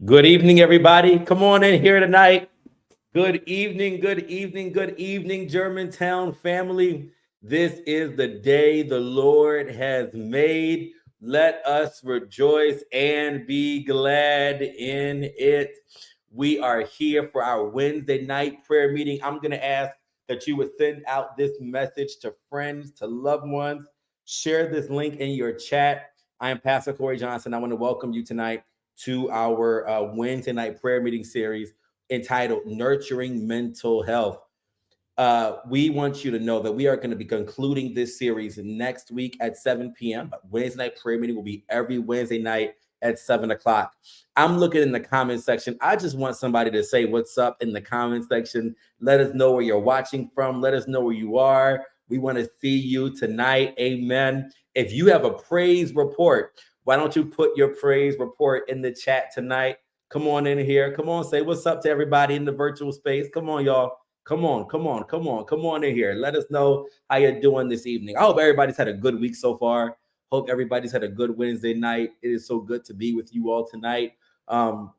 Good evening, everybody. Come on in here tonight. Good evening, good evening, good evening, Germantown family. This is the day the Lord has made. Let us rejoice and be glad in it. We are here for our Wednesday night prayer meeting. I'm going to ask that you would send out this message to friends, to loved ones. Share this link in your chat. I am Pastor Corey Johnson. I want to welcome you tonight to our Wednesday night prayer meeting series entitled Nurturing Mental Health. We want you to know that we are going to be concluding this series next week at 7 p.m. Wednesday night prayer meeting will be every Wednesday night at 7 o'clock. I'm looking in the comment section. I just want somebody to say what's up in the comment section. Let us know where you're watching from. Let us know where you are. We want to see you tonight. Amen. If you have a praise report, why don't you put your praise report in the chat tonight? Come on in here. Come on, say what's up to everybody in the virtual space. Come on, y'all. Come on in here. Let us know how you're doing this evening. I hope everybody's had a good week so far. Hope everybody's had a good Wednesday night. It is so good to be with you all tonight. Um,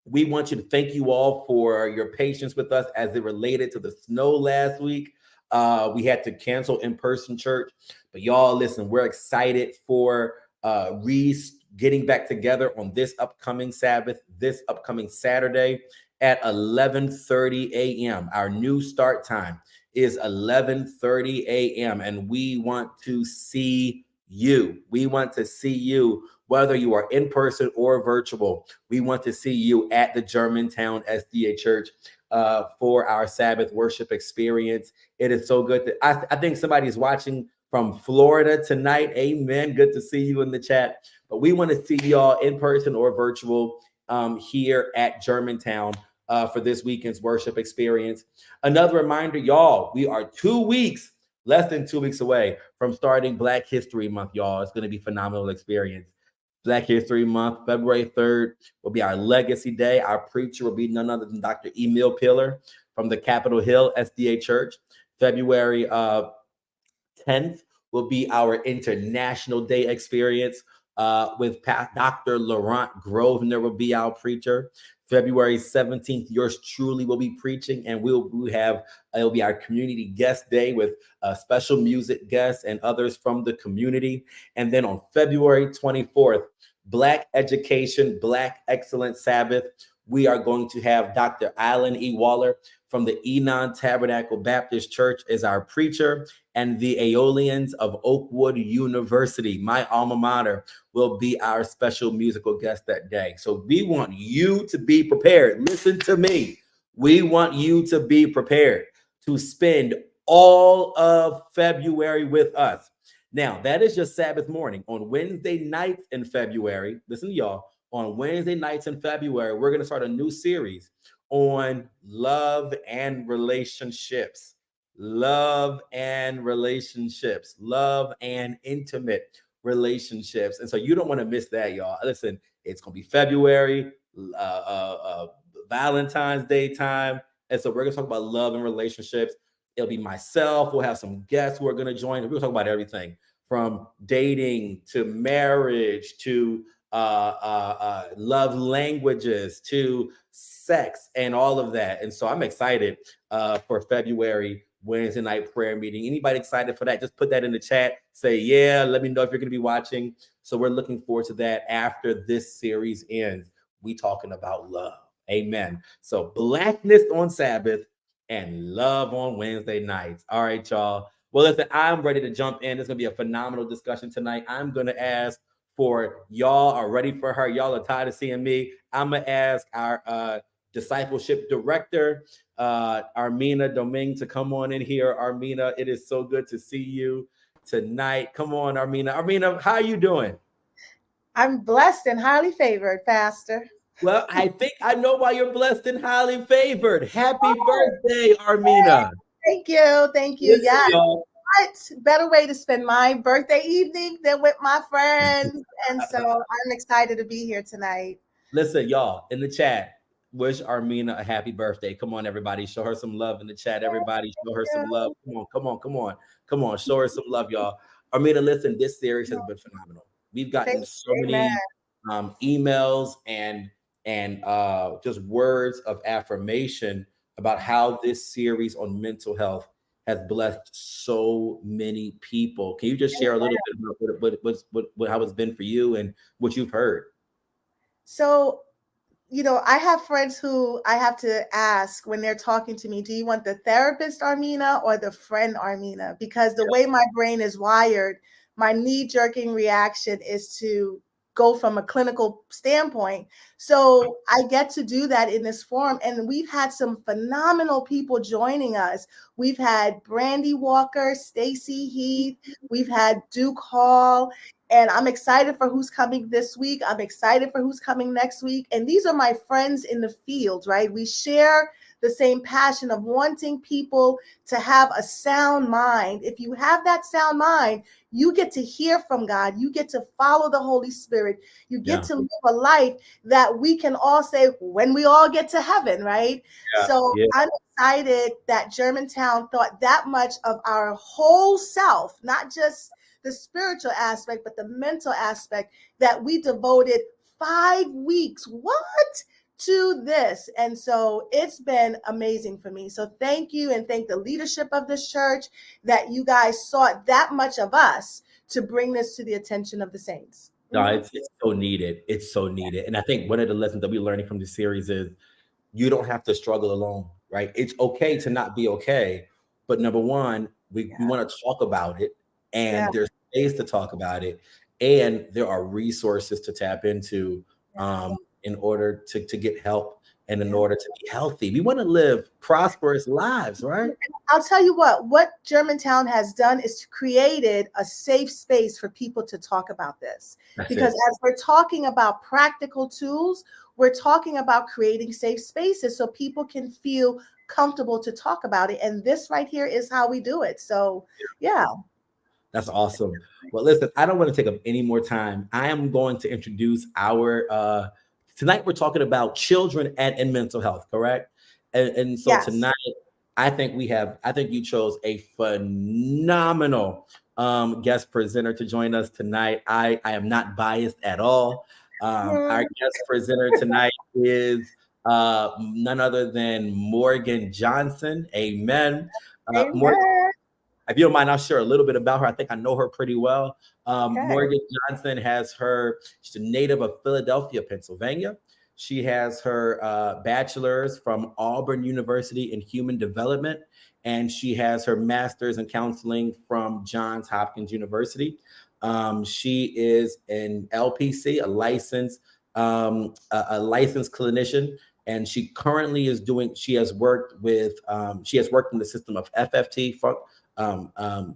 we want you to thank you all for your patience with us as it related to the snow last week. We had to cancel in-person church, but y'all listen, we're excited for getting back together on this upcoming Sabbath, this upcoming Saturday at 11:30 a.m. Our new start time is 11:30 a.m. and we want to see you. We want to see you, whether you are in person or virtual. We want to see you at the Germantown SDA Church for our Sabbath worship experience. It is so good that I think somebody is watching from Florida tonight. Amen. Good to see you in the chat. But we want to see y'all in person or virtual here at Germantown for this weekend's worship experience. Another reminder, y'all, we are less than 2 weeks away from starting Black History Month, y'all. It's going to be a phenomenal experience. Black History Month, February 3rd, will be our Legacy Day. Our preacher will be none other than Dr. Emil Pillar from the Capitol Hill SDA Church. February 10th will be our International Day experience with Dr. Laurent Grosvenor will be our preacher. February 17th, yours truly will be preaching, and it'll be our community guest day with special music guests and others from the community. And then on February 24th, Black Education, Black Excellence Sabbath, we are going to have Dr. Alan E. Waller from the Enon Tabernacle Baptist Church as our preacher, and the Aeolians of Oakwood University, my alma mater, will be our special musical guest that day. So we want you to be prepared. Listen to me. We want you to be prepared to spend all of February with us. Now, that is just Sabbath morning. On Wednesday nights in February, listen to y'all, on Wednesday nights in February, we're going to start a new series on love and relationships. Love and relationships, love and intimate relationships. And so you don't want to miss that, y'all. Listen, it's going to be February, Valentine's Day time. And so we're going to talk about love and relationships. It'll be myself. We'll have some guests who are going to join. We'll talk about everything from dating to marriage to love languages to sex and all of that. And so I'm excited for February Wednesday night prayer meeting. Anybody excited for that? Just put that in the chat. Say, yeah, let me know if you're going to be watching. So we're looking forward to that after this series ends. We talking about love. Amen. So blackness on Sabbath and love on Wednesday nights. All right, y'all. Well, listen, I'm ready to jump in. It's going to be a phenomenal discussion tonight. I'm going to ask for y'all are ready for her. Y'all are tired of seeing me. I'm going to ask our discipleship director, Armina Domingue, to come on in here. Armina, it is so good to see you tonight. Come on, Armina. Armina, how are you doing? I'm blessed and highly favored, Pastor. Well, I think I know why you're blessed and highly favored. Happy birthday, Armina. Thank you. Thank you. Listen, Yeah. y'all. What better way to spend my birthday evening than with my friends? And so I'm excited to be here tonight. Listen, y'all, in the chat, wish Armina a happy birthday. Come on, everybody. Show her some love in the chat. Everybody, show her some love. Come on. Show her some love, y'all. Armina, listen, this series has been phenomenal. We've gotten so Amen. many emails and and just words of affirmation about how this series on mental health has blessed so many people. Can you just share a little bit about how it's been for you and what you've heard? So, I have friends who I have to ask when they're talking to me, do you want the therapist Armina or the friend Armina? Because the way my brain is wired, my knee-jerking reaction is to go from a clinical standpoint. So I get to do that in this forum. And we've had some phenomenal people joining us. We've had Brandy Walker, Stacy Heath, we've had Duke Hall, and I'm excited for who's coming this week. I'm excited for who's coming next week. And these are my friends in the field, right? We share the same passion of wanting people to have a sound mind. If you have that sound mind, you get to hear from God. You get to follow the Holy Spirit. You get to live a life that we can all say when we all get to heaven, right? So I'm excited that Germantown thought that much of our whole self, not just the spiritual aspect, but the mental aspect, that we devoted 5 weeks, to this. And so it's been amazing for me. So thank you, and thank the leadership of this church that you guys sought that much of us to bring this to the attention of the saints. No, it's so needed. It's so needed. And I think one of the lessons that we're learning from this series is you don't have to struggle alone, right? It's okay to not be okay. But number one, we want to talk about it, and there's ways to talk about it, and there are resources to tap into in order to get help and in order to be healthy. We want to live prosperous lives, right? I'll tell you what Germantown has done is created a safe space for people to talk about this. Because as we're talking about practical tools, we're talking about creating safe spaces so people can feel comfortable to talk about it. And this right here is how we do it. So, yeah. That's awesome. Well, listen, I don't want to take up any more time. I am going to introduce our tonight we're talking about children and mental health, correct? And so tonight I think you chose a phenomenal guest presenter to join us tonight. I am not biased at all. Our guest presenter tonight is none other than Morgan Johnson. Amen. Morgan, if you don't mind, I'll share a little bit about her. I think I know her pretty well. Morgan Johnson she's a native of Philadelphia, Pennsylvania. She has her bachelor's from Auburn University in Human Development, and she has her master's in counseling from Johns Hopkins University. She is an LPC, a licensed clinician, and she currently she has worked in the system of FFT,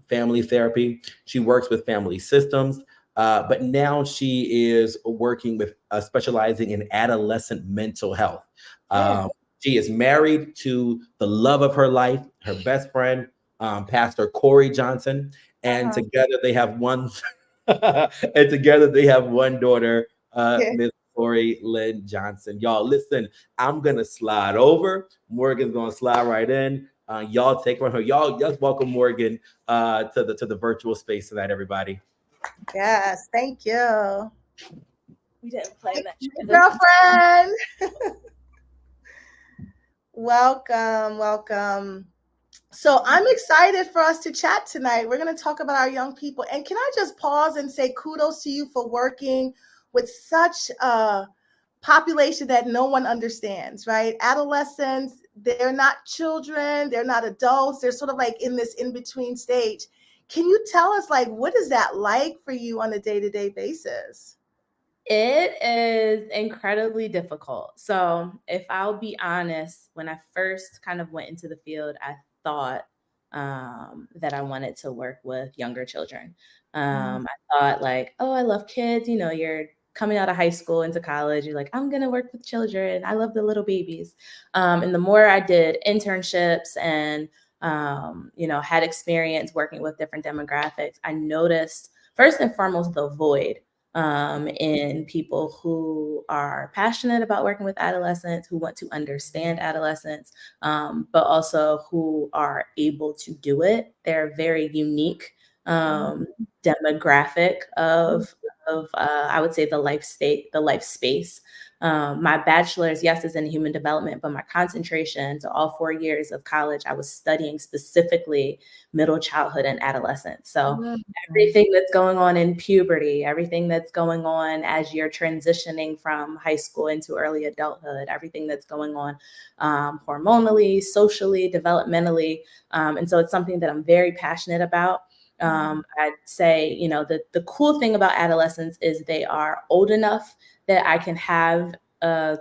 family therapy. She works with family systems, but now she is working with specializing in adolescent mental health. She is married to the love of her life, her best friend, Pastor Corey Johnson, and together they have one. And together they have one daughter, Miss Corey Lynn Johnson. Y'all, listen, I'm gonna slide over. Morgan's gonna slide right in. Y'all take from her. Y'all just welcome Morgan to the virtual space tonight, everybody. Yes, thank you. We didn't play that. Girlfriend. Welcome. So I'm excited for us to chat tonight. We're going to talk about our young people. And can I just pause and say kudos to you for working with such a population that no one understands, right? Adolescents, they're not children, they're not adults, they're sort of like in this in-between stage. Can you tell us, like, what is that like for you on a day-to-day basis? It is incredibly difficult. So if I'll be honest, when I first kind of went into the field, I thought that I wanted to work with younger children. I thought like, oh, I love kids. You know, you're coming out of high school into college. You're like, I'm going to work with children. I love the little babies. And the more I did internships and, had experience working with different demographics, I noticed first and foremost the void in people who are passionate about working with adolescents, who want to understand adolescents, but also who are able to do it. They're a very unique demographic of I would say the life space My bachelor's, yes, is in human development, but my concentration, so all 4 years of college, I was studying specifically middle childhood and adolescence. So everything that's going on in puberty, everything that's going on as you're transitioning from high school into early adulthood, everything that's going on hormonally, socially, developmentally. And so it's something that I'm very passionate about. I'd say, the cool thing about adolescents is they are old enough that I can have a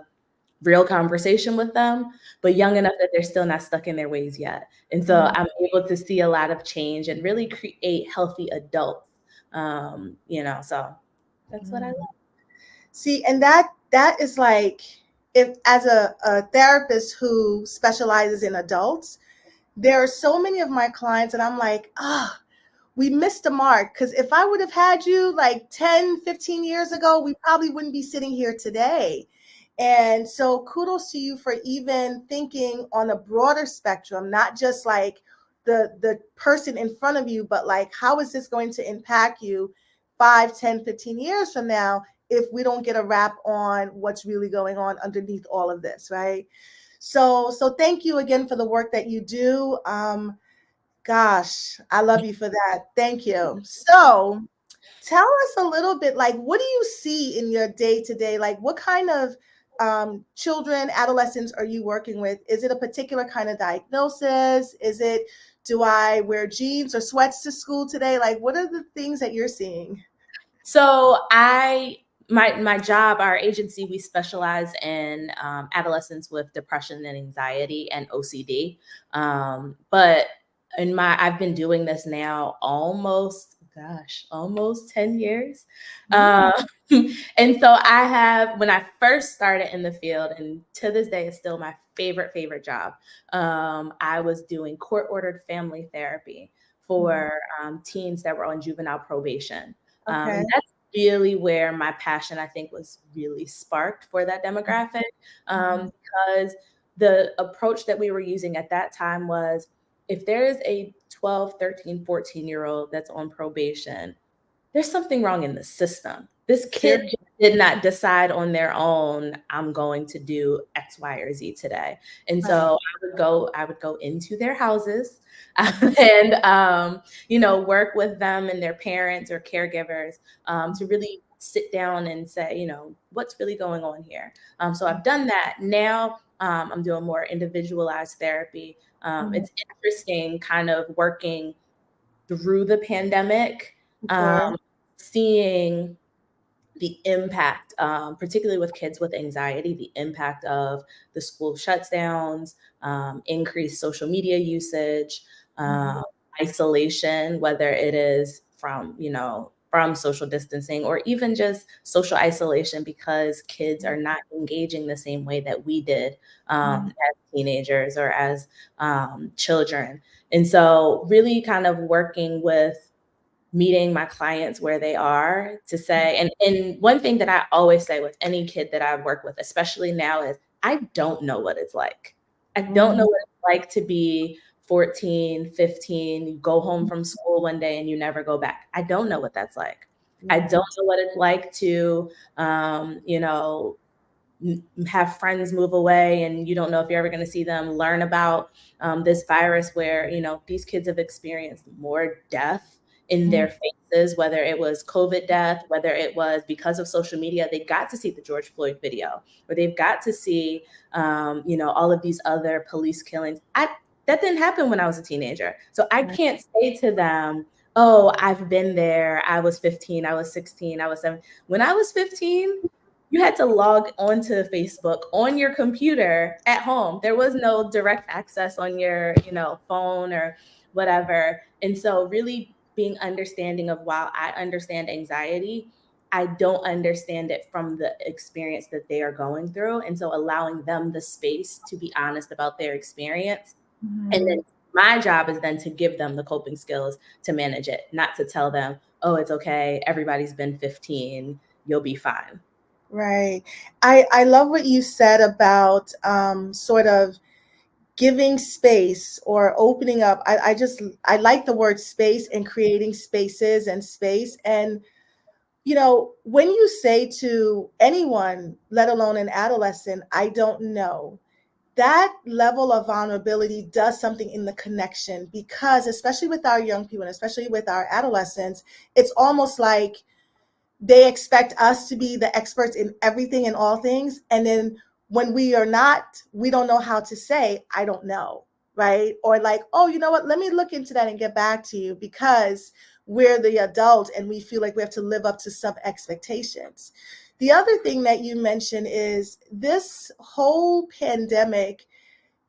real conversation with them, but young enough that they're still not stuck in their ways yet. And so I'm able to see a lot of change and really create healthy adults. So that's what I love. See, and that is like, if as a therapist who specializes in adults, there are so many of my clients and I'm like, we missed the mark. Because if I would have had you like 10, 15 years ago, we probably wouldn't be sitting here today. And so kudos to you for even thinking on a broader spectrum, not just like the person in front of you, but like, how is this going to impact you 5, 10, 15 years from now if we don't get a wrap on what's really going on underneath all of this, right? So thank you again for the work that you do. Gosh, I love you for that. Thank you. So tell us a little bit, like, what do you see in your day to day? Like, what kind of children, adolescents are you working with? Is it a particular kind of diagnosis? Is it, do I wear jeans or sweats to school today? Like, what are the things that you're seeing? So my job, our agency, we specialize in adolescents with depression and anxiety and OCD. But I've been doing this now almost 10 years. And so when I first started in the field, and to this day, it's still my favorite job. I was doing court-ordered family therapy for teens that were on juvenile probation. And that's really where my passion, I think, was really sparked for that demographic, because the approach that we were using at that time was, if there is a 12, 13, 14-year-old that's on probation, there's something wrong in the system. This kid did not decide on their own, I'm going to do X, Y, or Z today. And so I would go into their houses and, work with them and their parents or caregivers to really sit down and say, what's really going on here? So I've done that. Now I'm doing more individualized therapy. It's interesting kind of working through the pandemic, seeing the impact, particularly with kids with anxiety, the impact of the school shutdowns, increased social media usage, isolation, whether it is from social distancing or even just social isolation because kids are not engaging the same way that we did as teenagers or as children. And so really kind of working with meeting my clients where they are to say, and one thing that I always say with any kid that I work with, especially now, is I don't know what it's like. I don't know what it's like to be 14, 15, you go home from school one day and you never go back. I don't know what that's like. I don't know what it's like to, have friends move away and you don't know if you're ever going to see them, learn about this virus where, these kids have experienced more death in their faces, whether it was COVID death, whether it was because of social media. They got to see the George Floyd video, or they've got to see, all of these other police killings. That didn't happen when I was a teenager. So I can't say to them, oh, I've been there. I was 15, I was 16, I was 7. When I was 15, you had to log onto Facebook on your computer at home. There was no direct access on your, phone or whatever. And so really being understanding of, while I understand anxiety, I don't understand it from the experience that they are going through. And so allowing them the space to be honest about their experience. And then my job is then to give them the coping skills to manage it, not to tell them, oh, it's okay, everybody's been 15, you'll be fine. Right. I love what you said about sort of giving space or opening up. I like the word space and creating spaces and space. And when you say to anyone, let alone an adolescent, I don't know, that level of vulnerability does something in the connection, because especially with our young people and especially with our adolescents, it's almost like they expect us to be the experts in everything and all things. And then when we are not, we don't know how to say, I don't know, right? Or like, oh, you know what? Let me look into that and get back to you, because we're the adult and we feel like we have to live up to some expectations. The other thing that you mentioned is this whole pandemic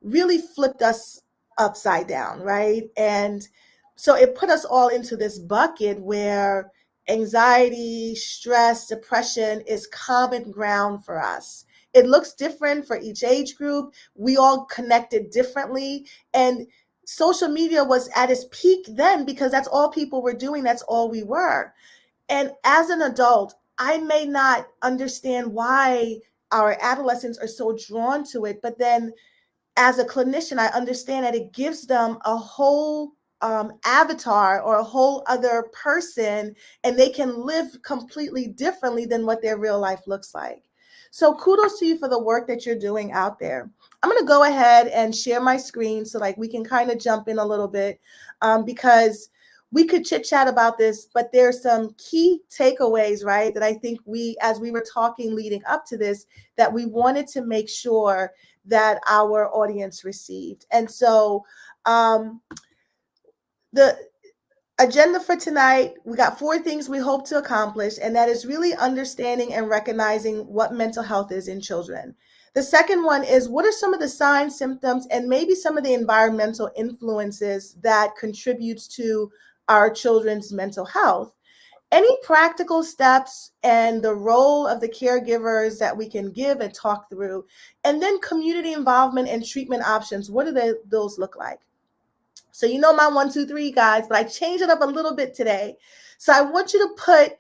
really flipped us upside down, right? And so it put us all into this bucket where anxiety, stress, depression is common ground for us. It looks different for each age group. We all connected differently. And social media was at its peak then, because that's all people were doing. That's all we were. And as an adult, I may not understand why our adolescents are so drawn to it, but then as a clinician, I understand that it gives them a whole avatar or a whole other person, and they can live completely differently than what their real life looks like. So kudos to you for the work that you're doing out there. I'm going to go ahead and share my screen so like we can kind of jump in a little bit, because we could chit chat about this, but there's some key takeaways, right? That I think as we were talking leading up to this, that we wanted to make sure that our audience received. And so the agenda for tonight, we got 4 things we hope to accomplish, and that is really understanding and recognizing what mental health is in children. The second one is, what are some of the signs, symptoms, and maybe some of the environmental influences that contributes to our children's mental health? Any practical steps and the role of the caregivers that we can give and talk through, and then community involvement and treatment options. What do those look like? So you know my 1, 2, 3, guys, but I changed it up a little bit today. So I want you to put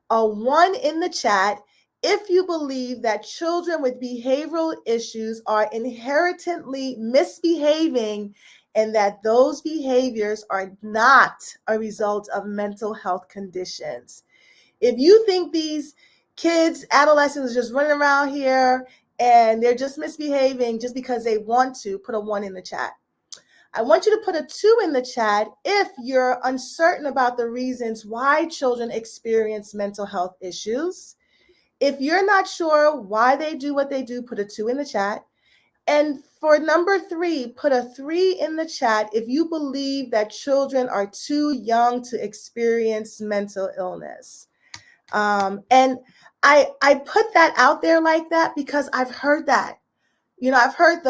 a 1 in the chat if you believe that children with behavioral issues are inherently misbehaving and that those behaviors are not a result of mental health conditions. If you think these kids, adolescents, are just running around here and they're just misbehaving just because they want to, put a 1 in the chat. I want you to put a 2 in the chat if you're uncertain about the reasons why children experience mental health issues. If you're not sure why they do what they do, put a 2 in the chat. And for number 3, put a 3 in the chat if you believe that children are too young to experience mental illness. And I put that out there like that because I've heard that. I've heard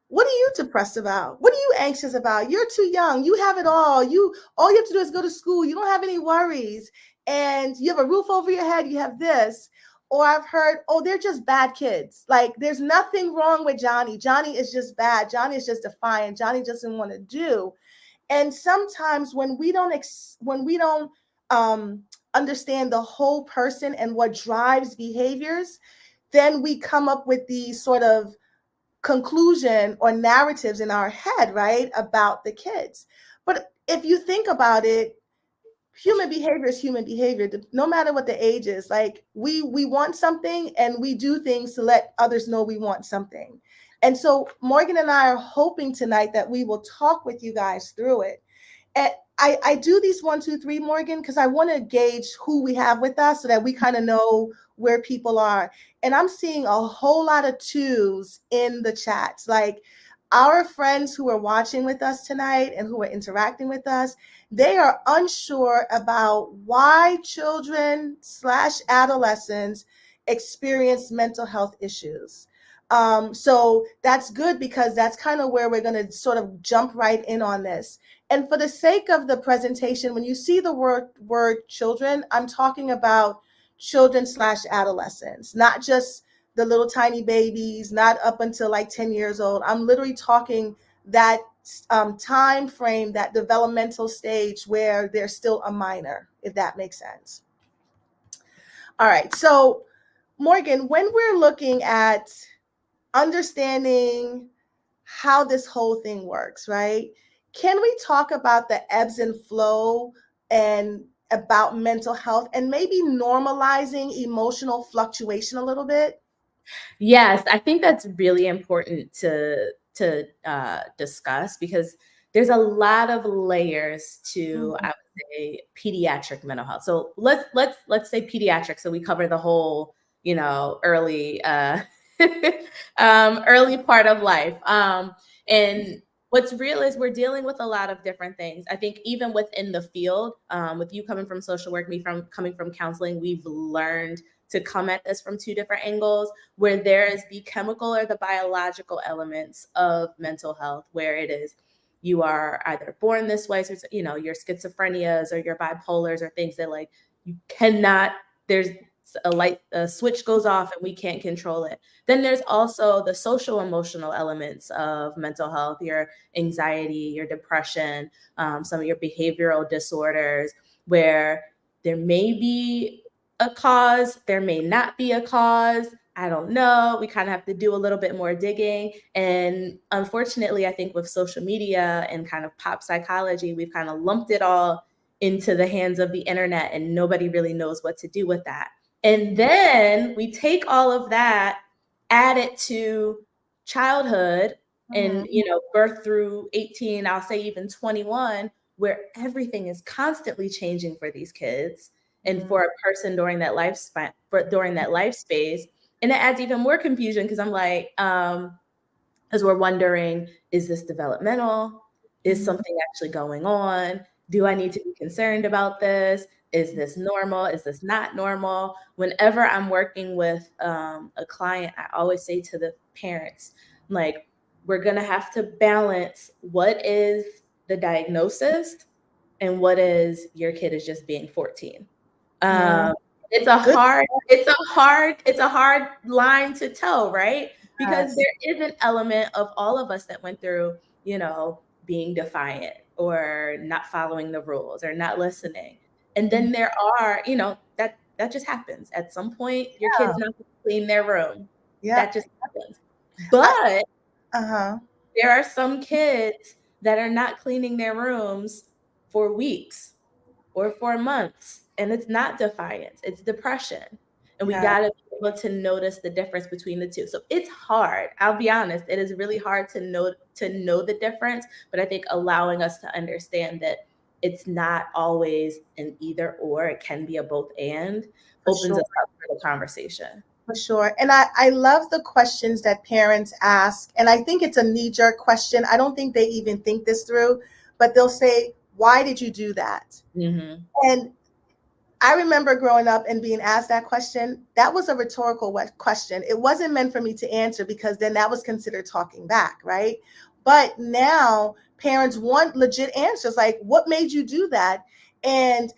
what are you depressed about? What are you anxious about? You're too young. You have it all. All you have to do is go to school. You don't have any worries. And you have a roof over your head. You have this. Or I've heard, oh, they're just bad kids. Like there's nothing wrong with Johnny. Johnny is just bad. Johnny is just defiant. Johnny doesn't want to do. And sometimes when we don't understand the whole person and what drives behaviors, then we come up with these sort of conclusion or narratives in our head, right, about the kids. But if you think about it, human behavior is human behavior, no matter what the age is. Like we want something and we do things to let others know we want something. And so Morgan and I are hoping tonight that we will talk with you guys through it. And I do these 1, 2, 3, Morgan, because I want to gauge who we have with us so that we kind of know where people are. And I'm seeing a whole lot of 2s in the chats. Like our friends who are watching with us tonight and who are interacting with us, they are unsure about why children / adolescents experience mental health issues. So that's good because that's kind of where we're going to sort of jump right in on this. And for the sake of the presentation, when you see the word children, I'm talking about children / adolescents, not just the little tiny babies, not up until like 10 years old. I'm literally talking that time frame, that developmental stage where they're still a minor, if that makes sense. All right. So Morgan, when we're looking at understanding how this whole thing works, right? Can we talk about the ebbs and flow and about mental health and maybe normalizing emotional fluctuation a little bit? Yes, I think that's really important to discuss because there's a lot of layers to, I Mhm. would say, pediatric mental health. So let's say pediatric, so we cover the whole, early early part of life. And what's real is we're dealing with a lot of different things. I think even within the field, with you coming from social work, me from coming from counseling, we've learned to come at this from two different angles, where there is the chemical or the biological elements of mental health, where it is you are either born this way, so your schizophrenias or your bipolars or things that like you cannot, there's a switch goes off and we can't control it. Then there's also the social emotional elements of mental health, your anxiety, your depression, some of your behavioral disorders, where there may be a cause, there may not be a cause. I don't know. We kind of have to do a little bit more digging. And unfortunately, I think with social media and kind of pop psychology, we've kind of lumped it all into the hands of the internet and nobody really knows what to do with that. And then we take all of that, add it to childhood and, Mhm. birth through 18, I'll say even 21, where everything is constantly changing for these kids and Mhm. for a person during that lifespan, during that life space. And it adds even more confusion because I'm like, as we're wondering, is this developmental? Is Mhm. something actually going on? Do I need to be concerned about this? Is this normal? Is this not normal? Whenever I'm working with a client, I always say to the parents, like, we're going to have to balance what is the diagnosis and what is your kid is just being 14. Yeah. Um, Good. it's a hard line to toe, right? Because Yes. there is an element of all of us that went through, being defiant or not following the rules or not listening. And then there are, that just happens. At some point, your kid's not gonna clean their room. Yeah. That just happens. I, But uh-huh. there are some kids that are not cleaning their rooms for weeks or for months. And it's not defiance, it's depression. And we Yeah. got to be able to notice the difference between the two. So it's hard. I'll be honest, it is really hard to know the difference, but I think allowing us to understand that it's not always an either or, it can be a both and, For opens sure. us up for the conversation. For sure. And I love the questions that parents ask. And I think it's a knee jerk question. I don't think they even think this through, but they'll say, why did you do that? Mhm. And I remember growing up and being asked that question. That was a rhetorical question. It wasn't meant for me to answer because then that was considered talking back, right? But now parents want legit answers like, what made you do that? And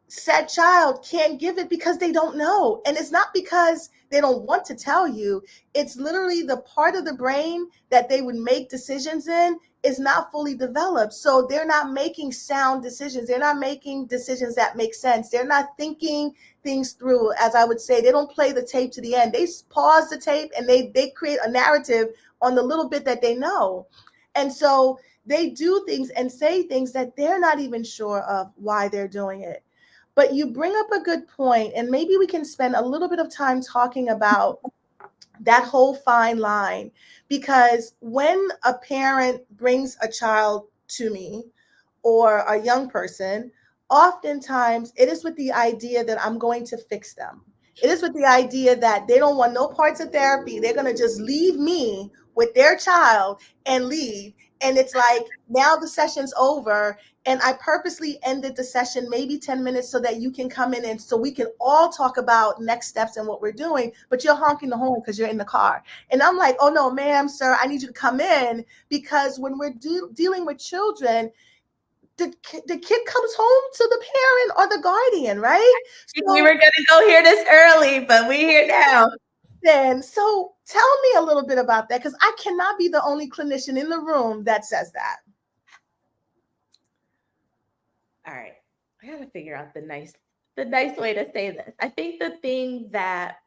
said child can't give it because they don't know. And it's not because they don't want to tell you. It's literally the part of the brain that they would make decisions in is not fully developed. So they're not making sound decisions. They're not making decisions that make sense. They're not thinking things through. As I would say, they don't play the tape to the end. They pause the tape and they create a narrative on the little bit that they know. And so they do things and say things that they're not even sure of why they're doing it. But you bring up a good point, and maybe we can spend a little bit of time talking about that whole fine line. Because when a parent brings a child to me or a young person, oftentimes it is with the idea that I'm going to fix them. It is with the idea that they don't want no parts of therapy. They're going to just leave me with their child and leave. And it's like now the session's over. And I purposely ended the session maybe 10 minutes so that you can come in and so we can all talk about next steps and what we're doing. But you're honking the horn because you're in the car. And I'm like, oh no, ma'am, sir, I need you to come in because when we're dealing with children, the kid comes home to the parent or the guardian, right? We So were gonna go here this early, but we're here now. so tell me a little bit about that because I cannot be the only clinician in the room that says that. All right. I gotta figure out the nice way to say this. I think the thing that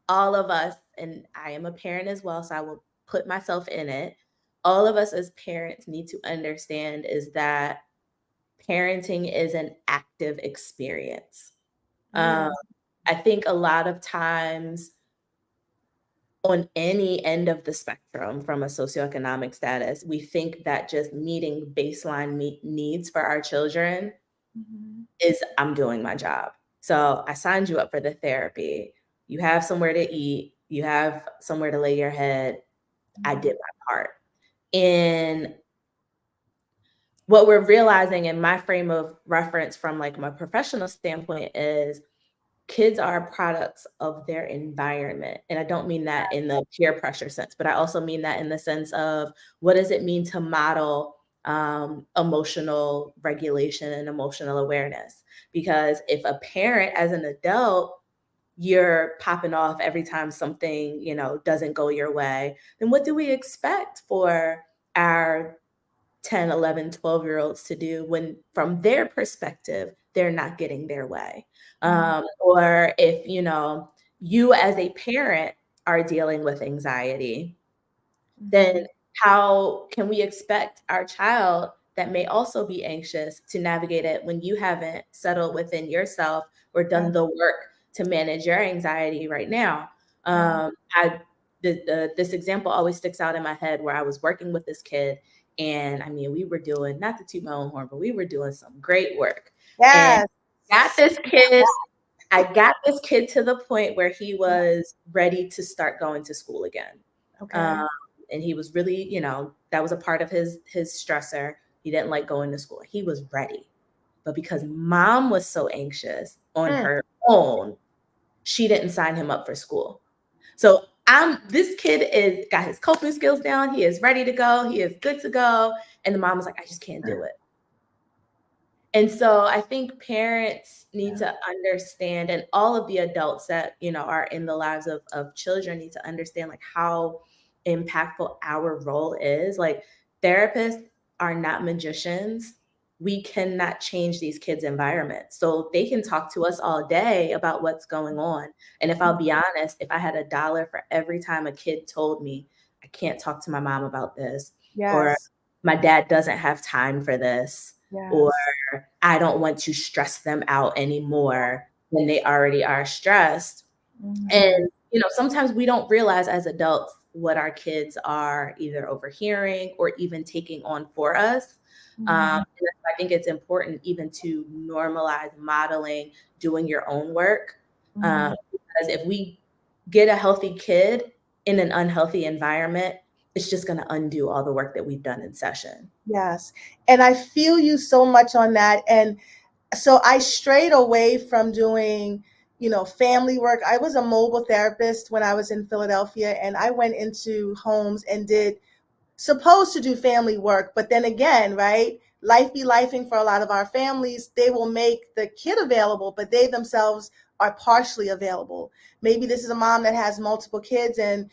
all of us, and I am a parent as well, so I will put myself in it. All of us as parents need to understand is that parenting is an active experience. I think a lot of times on any end of the spectrum from a socioeconomic status, we think that just meeting baseline needs for our children is I'm doing my job. So I signed you up for the therapy. You have somewhere to eat. You have somewhere to lay your head. I did my part. And what we're realizing in my frame of reference from like my professional standpoint is kids are products of their environment. And I don't mean that in the peer pressure sense, but I also mean that in the sense of what does it mean to model emotional regulation and emotional awareness? Because if a parent as an adult, you're popping off every time something, doesn't go your way, then what do we expect for our 10, 11, 12-year-olds to do when from their perspective, they're not getting their way? Or if, you as a parent are dealing with anxiety, then how can we expect our child that may also be anxious to navigate it when you haven't settled within yourself or done the work to manage your anxiety right now? This example always sticks out in my head where I was working with this kid, and I mean, we were doing, not to toot my own horn, but we were doing some great work. Yes. And I got this kid to the point where he was ready to start going to school again. Okay. And he was really, that was a part of his stressor. He didn't like going to school. He was ready. But because mom was so anxious on her own, she didn't sign him up for school. So this kid got his coping skills down. He is ready to go. He is good to go. And the mom was like, I just can't do it. And so I think parents need to understand, and all of the adults that, are in the lives of children need to understand like how impactful our role is. Like, therapists are not magicians. We cannot change these kids' environment. So they can talk to us all day about what's going on. And if I'll be honest, if I had $1 for every time a kid told me, I can't talk to my mom about this, or my dad doesn't have time for this, or I don't want to stress them out anymore when they already are stressed. And, sometimes we don't realize as adults what our kids are either overhearing or even taking on for us. And I think it's important even to normalize modeling, doing your own work. Because if we get a healthy kid in an unhealthy environment, it's just going to undo all the work that we've done in session. Yes. And I feel you so much on that. And so I strayed away from doing, family work. I was a mobile therapist when I was in Philadelphia, and I went into homes and supposed to do family work. But then again, right, life be lifing for a lot of our families. They will make the kid available, but they themselves are partially available. Maybe this is a mom that has multiple kids, and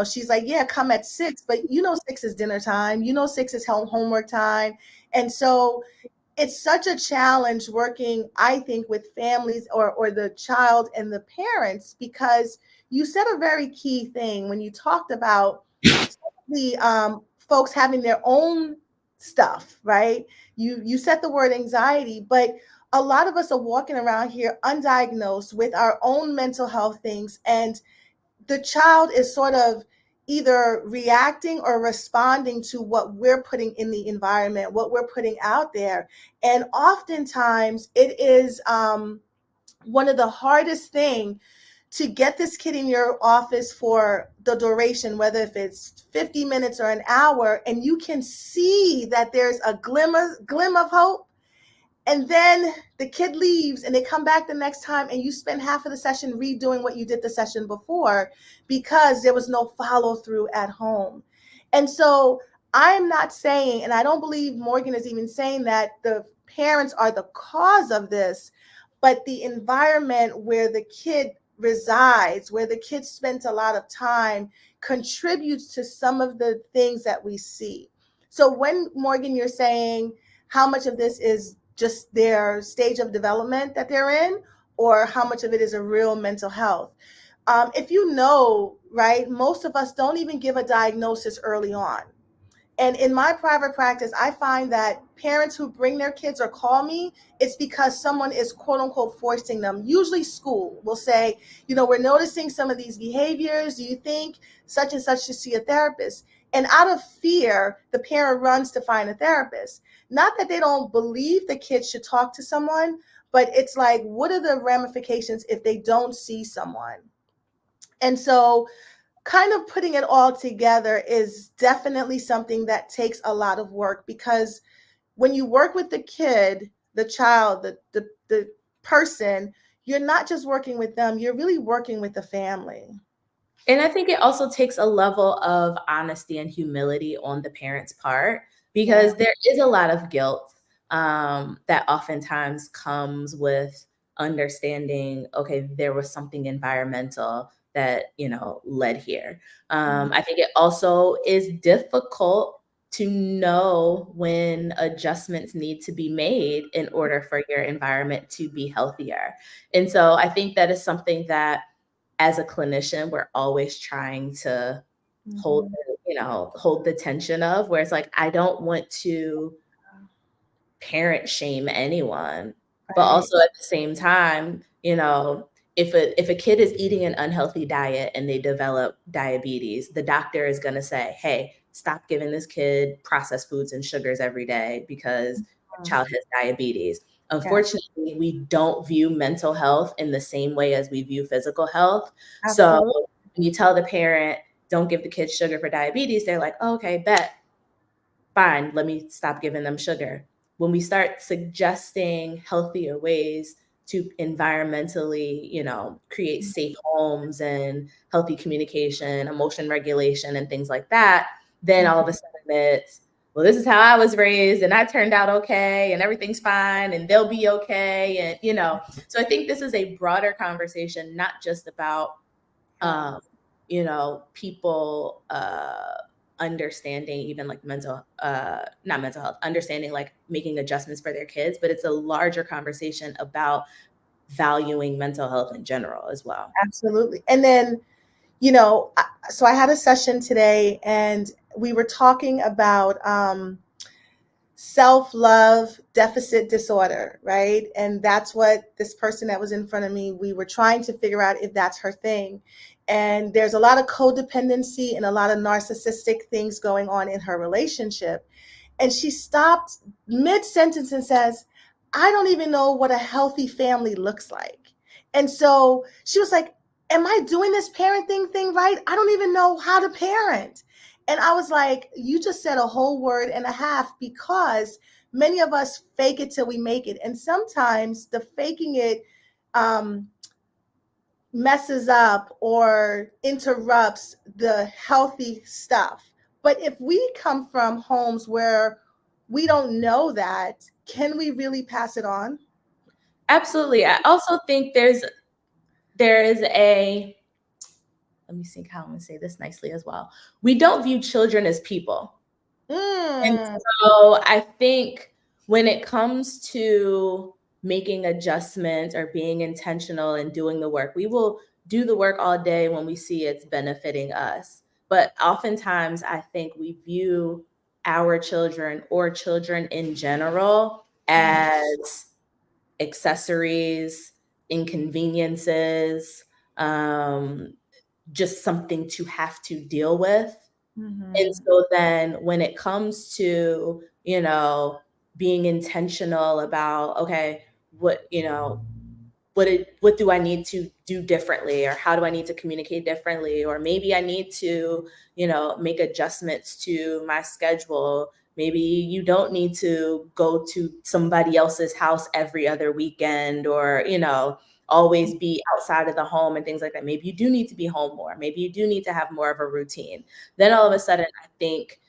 she's like, yeah, come at 6, but 6 is dinner time, 6 is homework time. And so it's such a challenge working, I think, with families or the child and the parents, because you said a very key thing when you talked about the folks having their own stuff, right? You said the word anxiety, but a lot of us are walking around here undiagnosed with our own mental health things, and the child is sort of either reacting or responding to what we're putting in the environment, what we're putting out there. And oftentimes it is one of the hardest thing to get this kid in your office for the duration, whether if it's 50 minutes or an hour, and you can see that there's a glimmer of hope. And then the kid leaves and they come back the next time, and you spend half of the session redoing what you did the session before because there was no follow through at home. And so I'm not saying, and I don't believe Morgan is even saying, that the parents are the cause of this, but the environment where the kid resides, where the kid spends a lot of time, contributes to some of the things that we see. So when, Morgan, you're saying how much of this is just their stage of development that they're in, or how much of it is a real mental health? If right, most of us don't even give a diagnosis early on. And in my private practice, I find that parents who bring their kids or call me, it's because someone is quote unquote forcing them. Usually school will say, we're noticing some of these behaviors. Do you think such and such should see a therapist? And out of fear, the parent runs to find a therapist. Not that they don't believe the kid should talk to someone, but it's like, what are the ramifications if they don't see someone? And so kind of putting it all together is definitely something that takes a lot of work, because when you work with the kid, the child, the person, you're not just working with them, you're really working with the family. And I think it also takes a level of honesty and humility on the parent's part, because there is a lot of guilt that oftentimes comes with understanding, okay, there was something environmental that, led here. I think it also is difficult to know when adjustments need to be made in order for your environment to be healthier. And so I think that is something that as a clinician, we're always trying to hold, hold the tension of, where it's like, I don't want to parent shame anyone, but also at the same time, if a kid is eating an unhealthy diet and they develop diabetes, the doctor is going to say, hey, stop giving this kid processed foods and sugars every day because your child has diabetes. Unfortunately, we don't view mental health in the same way as we view physical health. Absolutely. So when you tell the parent, don't give the kid sugar for diabetes, they're like, oh, okay, bet. Fine, let me stop giving them sugar. When we start suggesting healthier ways to environmentally, create safe homes and healthy communication, emotion regulation, and things like that, then all of a sudden it's, well, this is how I was raised and I turned out okay and everything's fine and they'll be okay. And, so I think this is a broader conversation, not just about, people, understanding even like not mental health, understanding like making adjustments for their kids, but it's a larger conversation about valuing mental health in general as well. Absolutely. And then, so I had a session today and we were talking about self-love deficit disorder, right? And that's what this person that was in front of me, we were trying to figure out if that's her thing. And there's a lot of codependency and a lot of narcissistic things going on in her relationship. And she stopped mid-sentence and says, I don't even know what a healthy family looks like. And so she was like, am I doing this parenting thing right? I don't even know how to parent. And I was like, you just said a whole word and a half, because many of us fake it till we make it. And sometimes the faking it messes up or interrupts the healthy stuff. But if we come from homes where we don't know that, can we really pass it on? Absolutely. I also think there is let me think how I'm going to say this nicely as well. We don't view children as people. And so I think when it comes to making adjustments or being intentional and doing the work, we will do the work all day when we see it's benefiting us. But oftentimes I think we view our children or children in general as accessories, inconveniences, just something to have to deal with. And so then when it comes to, being intentional about, okay, what do I need to do differently, or how do I need to communicate differently? Or maybe I need to, make adjustments to my schedule. Maybe you don't need to go to somebody else's house every other weekend, or, always be outside of the home and things like that. Maybe you do need to be home more. Maybe you do need to have more of a routine. Then all of a sudden, I think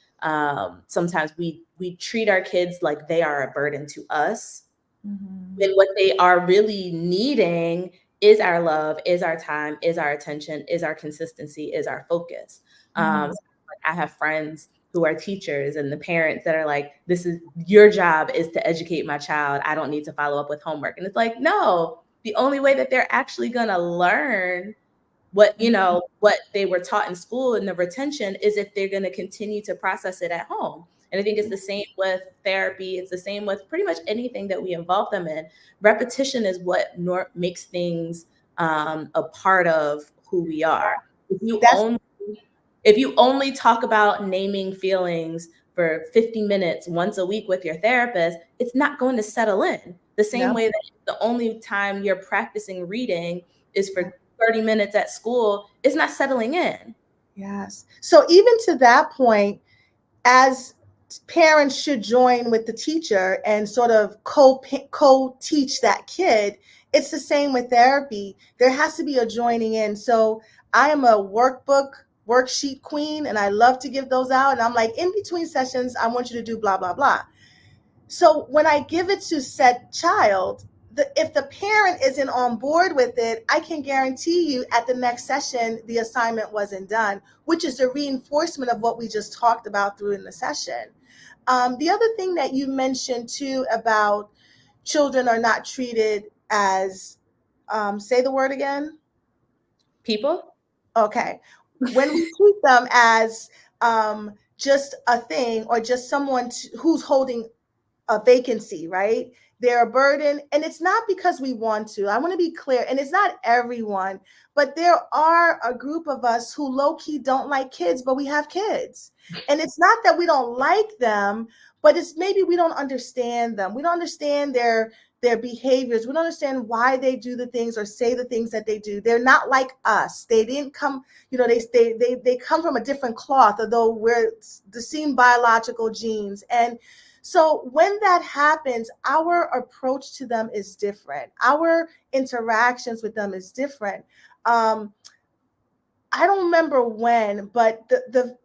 sometimes we treat our kids like they are a burden to us. And what they are really needing is our love, is our time, is our attention, is our consistency, is our focus. I have friends who are teachers and the parents that are like, this is your job, is to educate my child. I don't need to follow up with homework. And it's like, no, the only way that they're actually going to learn what, you know, what they were taught in school and the retention is if they're going to continue to process it at home. And I think it's the same with therapy. It's the same with pretty much anything that we involve them in. Repetition is what makes things a part of who we are. That's If you only talk about naming feelings for 50 minutes once a week with your therapist, it's not going to settle in. The same way that the only time you're practicing reading is for 30 minutes at school, it's not settling in. Yes. So even to that point, as parents should join with the teacher and sort of co-teach that kid, it's the same with therapy. There has to be a joining in. So I am a worksheet queen, and I love to give those out. And I'm like, in between sessions, I want you to do blah, blah, blah. So when I give it to said child, if the parent isn't on board with it, I can guarantee you at the next session, the assignment wasn't done, which is a reinforcement of what we just talked about through in the session. The other thing that you mentioned too about children are not treated as, say the word again. People? Okay. When we treat them as just a thing or just someone who's holding a vacancy, right? They're a burden. And it's not because we want to. I want to be clear. And it's not everyone, but there are a group of us who low-key don't like kids, but we have kids. And it's not that we don't like them, but it's maybe we don't understand them. We don't understand their behaviors. We don't understand why they do the things or say the things that they do. They're not like us. They didn't come, they come from a different cloth, although we're the same biological genes. And so when that happens, our approach to them is different. Our interactions with them is different. I don't remember when, but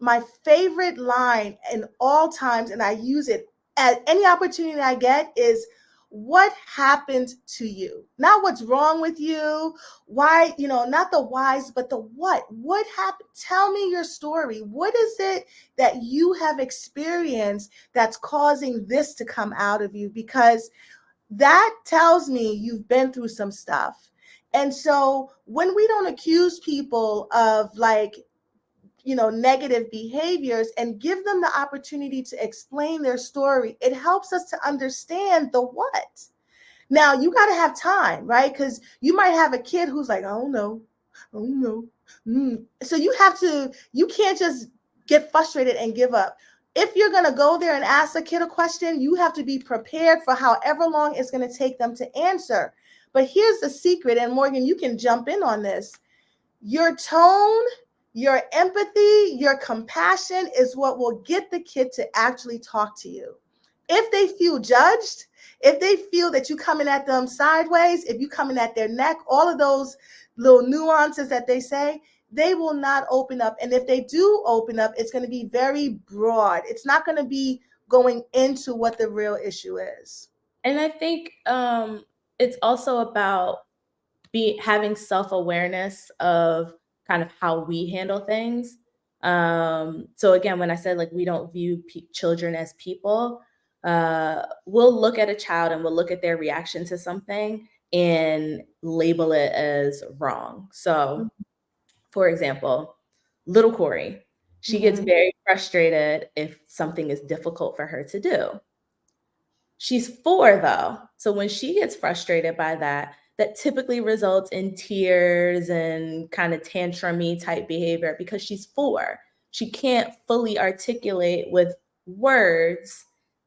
my favorite line in all times, and I use it at any opportunity I get, is what happened to you? Not what's wrong with you, why, not the whys, but the what happened? Tell me your story. What is it that you have experienced that's causing this to come out of you? Because that tells me you've been through some stuff. And so when we don't accuse people of negative behaviors and give them the opportunity to explain their story, it helps us to understand the what. Now you got to have time, right? Because you might have a kid who's like, oh no. So you can't just get frustrated and give up. If you're going to go there and ask a kid a question, you have to be prepared for however long it's going to take them to answer. But here's the secret, and Morgan, you can jump in on this. Your tone, your empathy, your compassion is what will get the kid to actually talk to you. If they feel judged, if they feel that you coming at them sideways, if you coming at their neck, all of those little nuances that they say, they will not open up. And if they do open up, it's going to be very broad. It's not going to be going into what the real issue is. And I think it's also about having self-awareness of kind of how we handle things. So again, when I said we don't view children as people, we'll look at a child and we'll look at their reaction to something and label it as wrong. So for example, little Corey, she gets very frustrated if something is difficult for her to do. She's 4 though. So when she gets frustrated by that typically results in tears and kind of tantrum-y type behavior because she's 4. She can't fully articulate with words,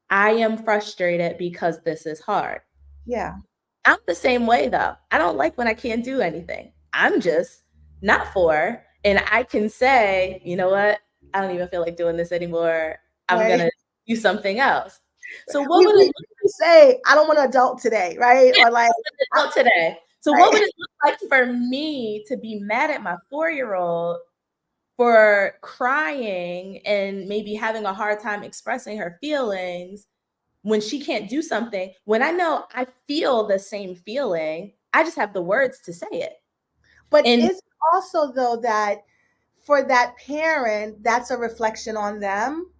I am frustrated because this is hard. Yeah. I'm the same way though. I don't like when I can't do anything. I'm just not 4. And I can say, you know what? I don't even feel like doing this anymore. I'm going to do something else. So what would it say? I don't want to adult today, right? Or adult today. So what would it look like for me to be mad at my 4-year-old for crying and maybe having a hard time expressing her feelings when she can't do something, when I know I feel the same feeling, I just have the words to say it. But it's also though that for that parent, that's a reflection on them.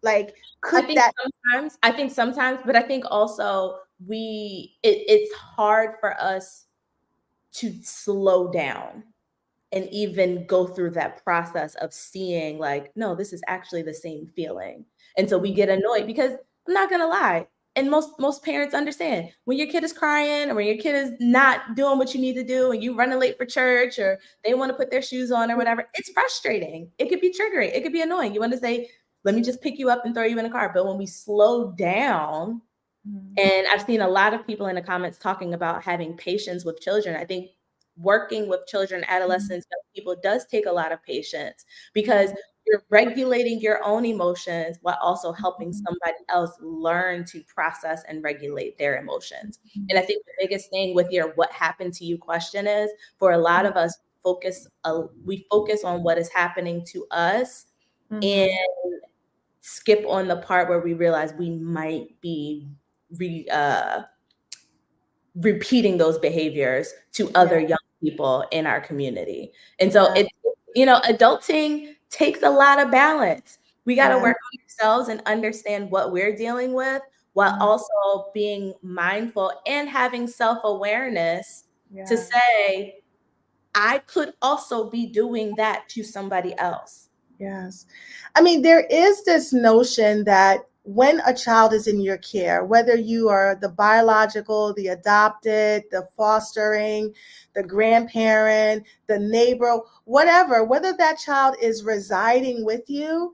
I think sometimes, but I think also it's hard for us to slow down and even go through that process of seeing like, no, this is actually the same feeling. And so we get annoyed because I'm not gonna lie. And most parents understand when your kid is crying or when your kid is not doing what you need to do and you running late for church or they want to put their shoes on or whatever, it's frustrating. It could be triggering. It could be annoying. You want to say, let me just pick you up and throw you in a car. But when we slow down, and I've seen a lot of people in the comments talking about having patience with children. I think working with children, adolescents, young people does take a lot of patience because you're regulating your own emotions while also helping somebody else learn to process and regulate their emotions. And I think the biggest thing with your what happened to you question is for a lot of us we focus on what is happening to us and skip on the part where we realize we might be repeating those behaviors to other young people in our community. And so it's, adulting takes a lot of balance. We got to work on ourselves and understand what we're dealing with while also being mindful and having self-awareness to say, I could also be doing that to somebody else. Yes. I mean, there is this notion that when a child is in your care, whether you are the biological, the adopted, the fostering, the grandparent, the neighbor, whatever, whether that child is residing with you,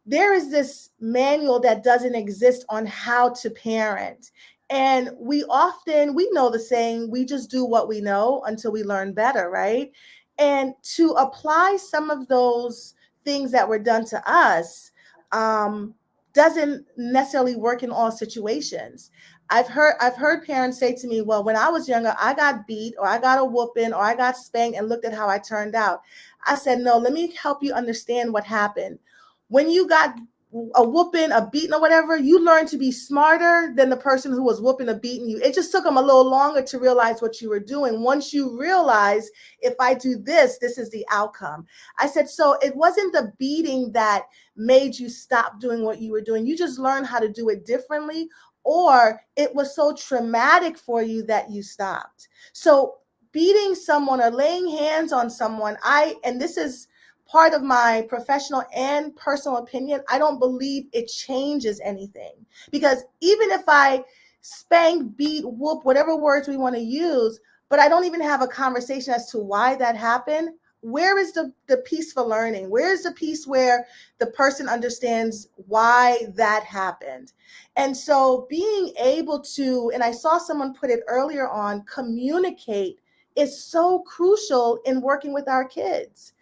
there is this manual that doesn't exist on how to parent. And we know the saying, we just do what we know until we learn better, right? And to apply some of those things that were done to us doesn't necessarily work in all situations. I've heard parents say to me, well, when I was younger, I got beat or I got a whooping or I got spanked and looked at how I turned out. I said, no, let me help you understand what happened. When you got a whooping, a beating or whatever, you learn to be smarter than the person who was whooping or beating you. It just took them a little longer to realize what you were doing. Once you realize, if I do this, this is the outcome. I said, so it wasn't the beating that made you stop doing what you were doing. You just learned how to do it differently, or it was so traumatic for you that you stopped. So beating someone or laying hands on someone, and this is part of my professional and personal opinion, I don't believe it changes anything. Because even if I spank, beat, whoop, whatever words we want to use, but I don't even have a conversation as to why that happened, where is the piece for learning? Where is the piece where the person understands why that happened? And so being able to, and I saw someone put it earlier on, communicate is so crucial in working with our kids.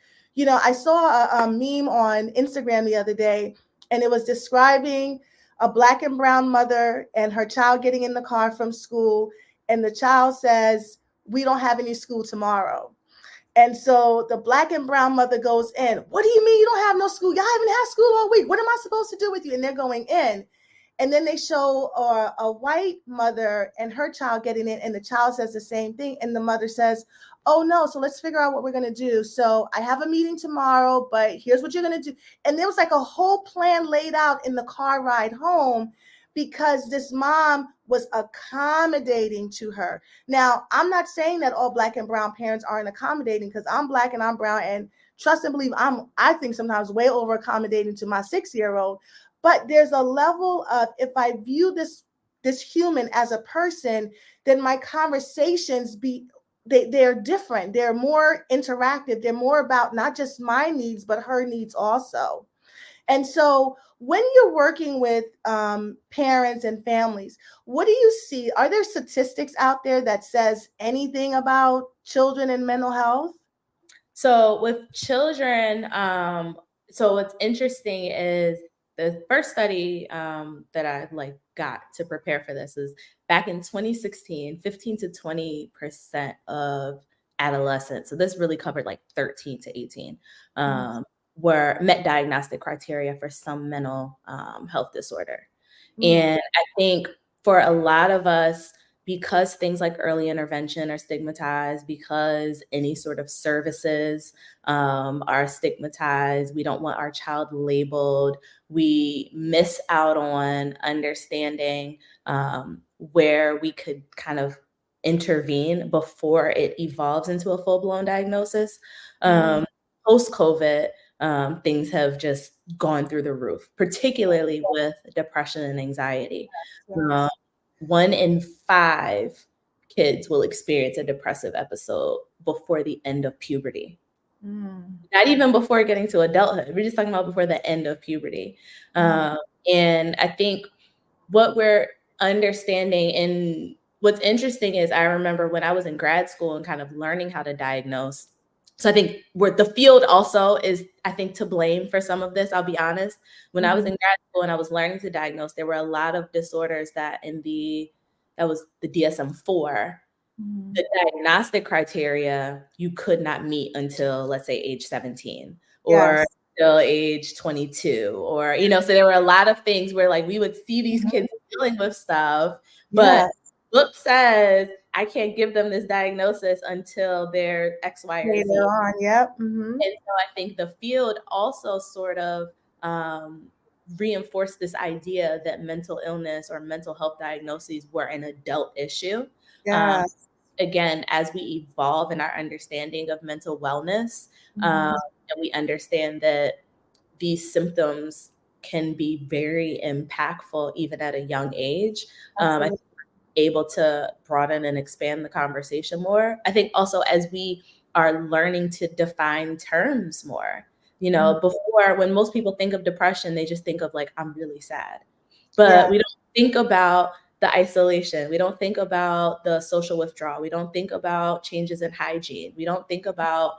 I saw a meme on Instagram the other day, and it was describing a Black and brown mother and her child getting in the car from school, and the child says, we don't have any school tomorrow. And so the Black and brown mother goes in, what do you mean you don't have no school? Y'all haven't had school all week. What am I supposed to do with you? And they're going in. And then they show a white mother and her child getting in, and the child says the same thing. And the mother says, oh no, so let's figure out what we're going to do. So I have a meeting tomorrow, but here's what you're going to do. And there was like a whole plan laid out in the car ride home because this mom was accommodating to her. Now, I'm not saying that all Black and brown parents aren't accommodating, because I'm Black and I'm brown, and trust and believe, I think sometimes way over accommodating to my 6-year-old. But there's a level of, if I view this human as a person, then my conversations they're different. They're more interactive. They're more about not just my needs, but her needs also. And so when you're working with parents and families, what do you see? Are there statistics out there that says anything about children and mental health? So with children, so what's interesting is the first study that I got to prepare for this is back in 2016, 15 to 20% of adolescents, so this really covered like 13 to 18, were met diagnostic criteria for some mental health disorder. And I think for a lot of us, because things like early intervention are stigmatized, because any sort of services are stigmatized, we don't want our child labeled, we miss out on understanding where we could kind of intervene before it evolves into a full-blown diagnosis. Mhm. Post-COVID, things have just gone through the roof, particularly with depression and anxiety. Um, Yes. 1 in 5 kids will experience a depressive episode before the end of puberty. Mm. Not even before getting to adulthood. We're just talking about before the end of puberty. Mm. And I think what we're understanding, and what's interesting is I remember when I was in grad school and kind of learning how to diagnose. So I think where the field also is, I think, to blame for some of this. I'll be honest. When I was Mhm. in grad school and I was learning to diagnose, there were a lot of disorders that that was the DSM-4, Mhm. the diagnostic criteria you could not meet until, let's say, age 17 or Yes. till age 22, or, so there were a lot of things where like we would see these Mhm. kids dealing with stuff, but Yes. book says I can't give them this diagnosis until they're X, Y, or Later Z. on. Yep. Mhm. And so I think the field also sort of um, reinforced this idea that mental illness or mental health diagnoses were an adult issue. Um, Yes. Again, as we evolve in our understanding of mental wellness, Mhm. and we understand that these symptoms can be very impactful even at a young age, I think Absolutely. able to broaden and expand the conversation more. I think also as we are learning to define terms more, Mhm. before, when most people think of depression, they just think of like, I'm really sad. Yeah. But we don't think about the isolation. We don't think about the social withdrawal. We don't think about changes in hygiene. We don't think about,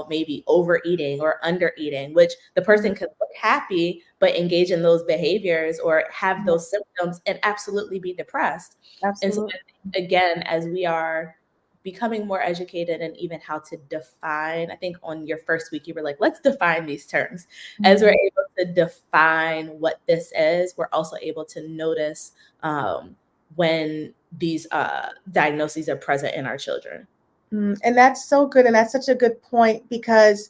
maybe overeating or undereating, which the Mhm. person could look happy, but engage in those behaviors or have Yeah. those symptoms and absolutely be depressed. And so, Absolutely. I think, again, as we are becoming more educated and even how to define, I think on your first week, you were like, let's define these terms. As we're Mhm. able to define what this is, we're also able to notice when these diagnoses are present in our children. And that's so good. And that's such a good point because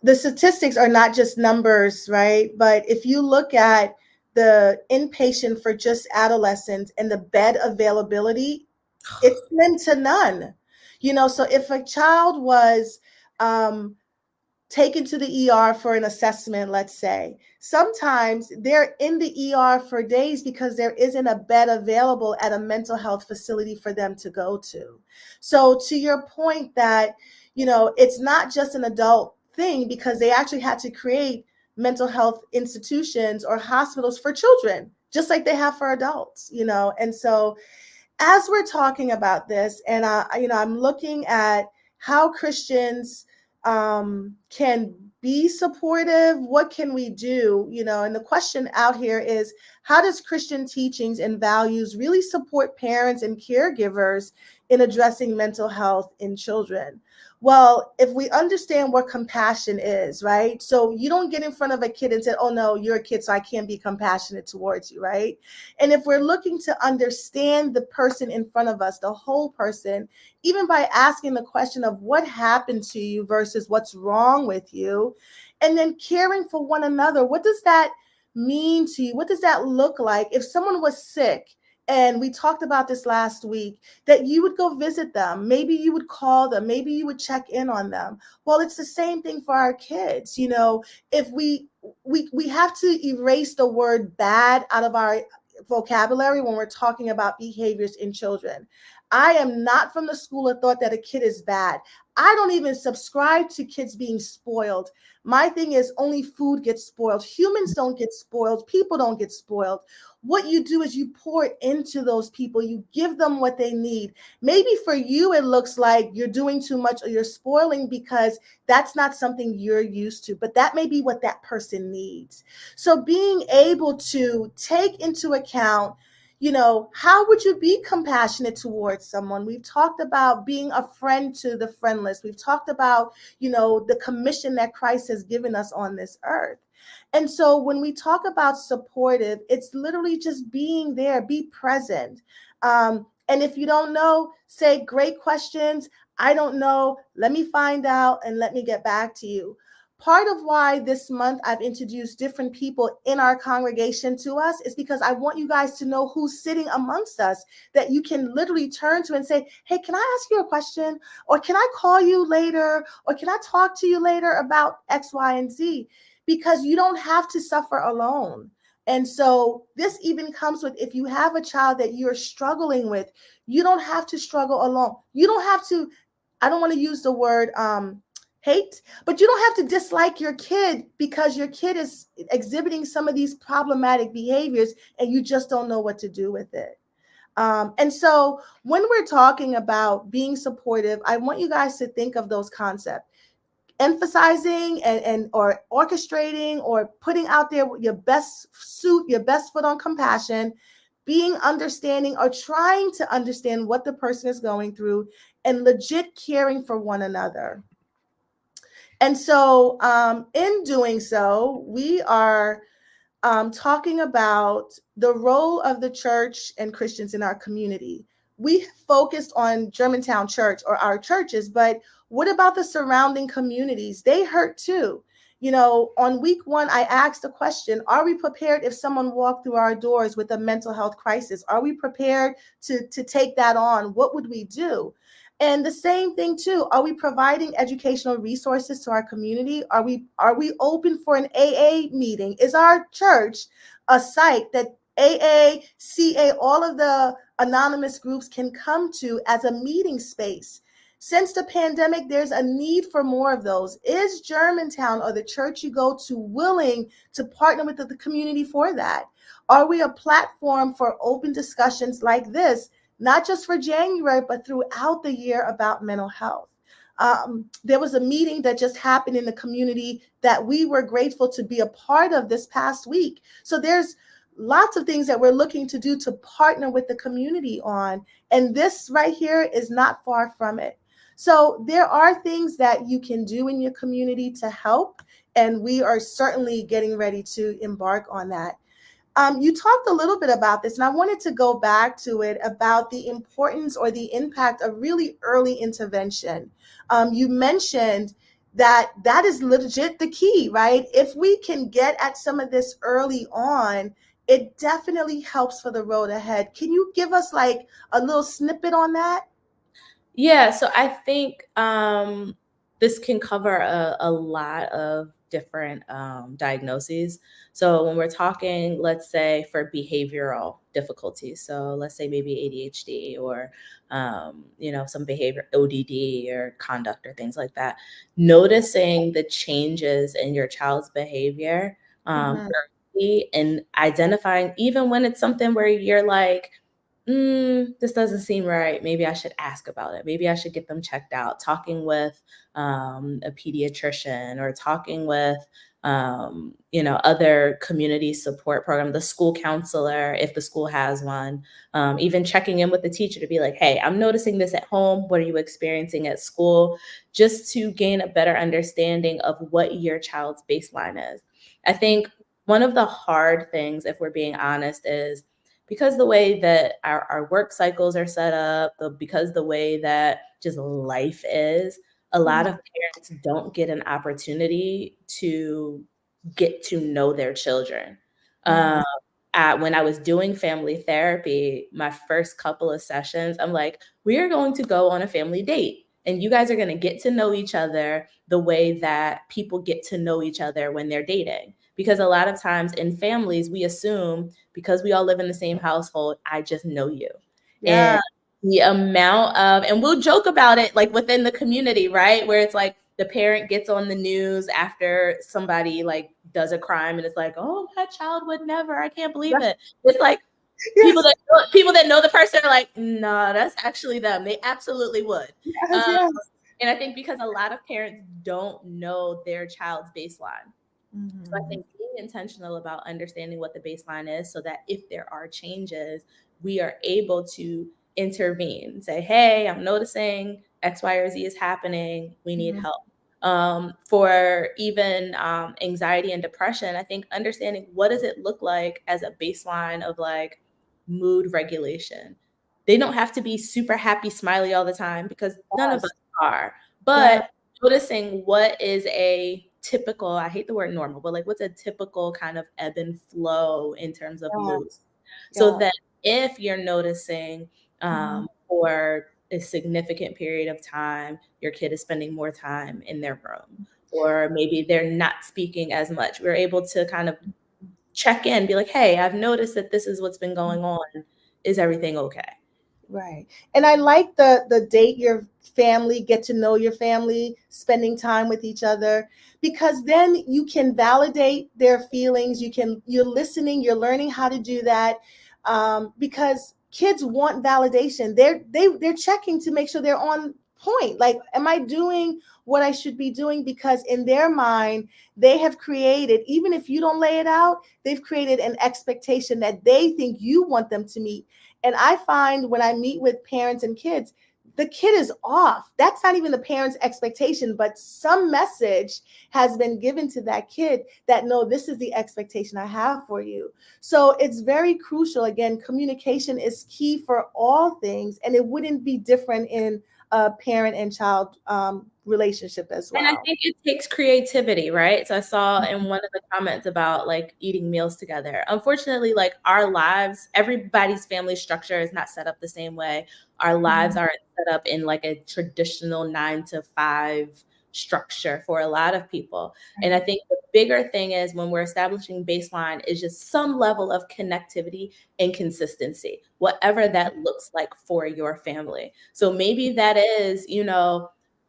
the statistics are not just numbers, right? But if you look at the inpatient for just adolescents and the bed availability, it's slim to none. So if a child was um, taken to the ER for an assessment, let's say, sometimes they're in the ER for days because there isn't a bed available at a mental health facility for them to go to. So, to your point that, it's not just an adult thing because they actually had to create mental health institutions or hospitals for children, just like they have for adults. And so, as we're talking about this, and I'm looking at how Christians can be supportive. What can we do? And the question out here is, how does Christian teachings and values really support parents and caregivers in addressing mental health in children? Well, if we understand what compassion is, right? So you don't get in front of a kid and say, "Oh no, you're a kid, so I can't be compassionate towards you," right? And if we're looking to understand the person in front of us, the whole person, even by asking the question of what happened to you versus what's wrong with you, and then caring for one another, what does that mean to you? What does that look like? If someone was sick, and we talked about this last week, that you would go visit them. Maybe you would call them. Maybe you would check in on them. Well, it's the same thing for our kids. If we have to erase the word bad out of our vocabulary when we're talking about behaviors in children. I am not from the school of thought that a kid is bad. I don't even subscribe to kids being spoiled. My thing is only food gets spoiled. Humans don't get spoiled. People don't get spoiled. What you do is you pour into those people. You give them what they need. Maybe for you, it looks like you're doing too much or you're spoiling because that's not something you're used to, but that may be what that person needs. So being able to take into account, how would you be compassionate towards someone? We've talked about being a friend to the friendless. We've talked about, the commission that Christ has given us on this earth. And so when we talk about supportive, it's literally just being there, be present. And if you don't know, say, great questions. I don't know. Let me find out and let me get back to you. part of why this month I've introduced different people in our congregation to us is because I want you guys to know who's sitting amongst us that you can literally turn to and say, hey, can I ask you a question? Or can I call you later? Or can I talk to you later about X, Y, and Z? Because you don't have to suffer alone. And so this even comes with, if you have a child that you're struggling with, you don't have to struggle alone. You don't have to, I don't want to use the word hate, but you don't have to dislike your kid because your kid is exhibiting some of these problematic behaviors and you just don't know what to do with it. And so when we're talking about being supportive, I want you guys to think of those concepts. Emphasizing and or orchestrating or putting out there your best suit, your best foot on compassion, being understanding or trying to understand what the person is going through, and legit caring for one another. And so in doing so, we are talking about the role of the church and Christians in our community. We focused on Germantown Church or our churches, but what about the surrounding communities? They hurt too. You know, on week 1, I asked the question, are we prepared if someone walked through our doors with a mental health crisis? Are we prepared to take that on? What would we do? And the same thing too, are we providing educational resources to our community? Are we open for an AA meeting? Is our church a site that AA, CA, all of the anonymous groups can come to as a meeting space? Since the pandemic, there's a need for more of those. Is Germantown or the church you go to willing to partner with the community for that? Are we a platform for open discussions like this, not just for January, but throughout the year about mental health? There was a meeting that just happened in the community that we were grateful to be a part of this past week. So there's lots of things that we're looking to do to partner with the community on. And this right here is not far from it. So there are things that you can do in your community to help. And we are certainly getting ready to embark on that. You talked a little bit about this, and I wanted to go back to it about the importance or the impact of really early intervention. You mentioned that is legit the key, right? If we can get at some of this early on, it definitely helps for the road ahead. Can you give us like a little snippet on that? Yeah, so I think this can cover a lot of different diagnoses. So when we're talking, let's say for behavioral difficulties, so let's say maybe ADHD or some behavior ODD or conduct or things like that, noticing the changes in your child's behavior early and identifying, even when it's something where you're like, this doesn't seem right. Maybe I should ask about it. Maybe I should get them checked out. Talking with a pediatrician or talking with, other community support program, the school counselor, if the school has one, even checking in with the teacher to be like, hey, I'm noticing this at home. What are you experiencing at school? Just to gain a better understanding of what your child's baseline is. I think one of the hard things, if we're being honest, is because the way that our work cycles are set up, because the way that just life is, a lot of parents don't get an opportunity to get to know their children. When I was doing family therapy, my first couple of sessions, I'm like, we are going to go on a family date. And you guys are going to get to know each other the way that people get to know each other when they're dating. Because a lot of times in families, we assume because we all live in the same household, I just know you. Yeah. And the amount of, and we'll joke about it like within the community, right? Where it's like the parent gets on the news after somebody like does a crime and it's like, oh, my child would never, I can't believe it. It's like, Yes. people that know the person are like, no, that's actually them. They absolutely would. Yes. And I think because a lot of parents don't know their child's baseline. So I think being intentional about understanding what the baseline is so that if there are changes, we are able to intervene. Say, hey, I'm noticing X, Y, or Z is happening. We need help. For even anxiety and depression, I think understanding what does it look like as a baseline of like mood regulation. They don't have to be super happy, smiley all the time because none of us are. But noticing what is a typical, I hate the word normal, but like what's a typical kind of ebb and flow in terms of mood. Yes. So Yeah. that if you're noticing for a significant period of time, your kid is spending more time in their room, or maybe they're not speaking as much, we're able to kind of check in, be like, hey, I've noticed that this is what's been going on. Is everything okay? Right. And I like the date your family, get to know your family, spending time with each other, because then you can validate their feelings. You're listening, you're learning how to do that. Because kids want validation. They're checking to make sure they're on point. Like, am I doing what I should be doing? Because in their mind, they have created, even if you don't lay it out, they've created an expectation that they think you want them to meet. And I find when I meet with parents and kids, the kid is off. That's not even the parent's expectation, but some message has been given to that kid that, no, this is the expectation I have for you. So it's very crucial. Again, communication is key for all things, and it wouldn't be different in a parent and child relationship as well. And I think it takes creativity, right? So I saw in one of the comments about like eating meals together. Unfortunately, like our lives, everybody's family structure is not set up the same way. Our lives aren't set up in like a traditional 9 to 5 structure for a lot of people. And I think the bigger thing is when we're establishing baseline is just some level of connectivity and consistency, whatever that looks like for your family. So maybe that is,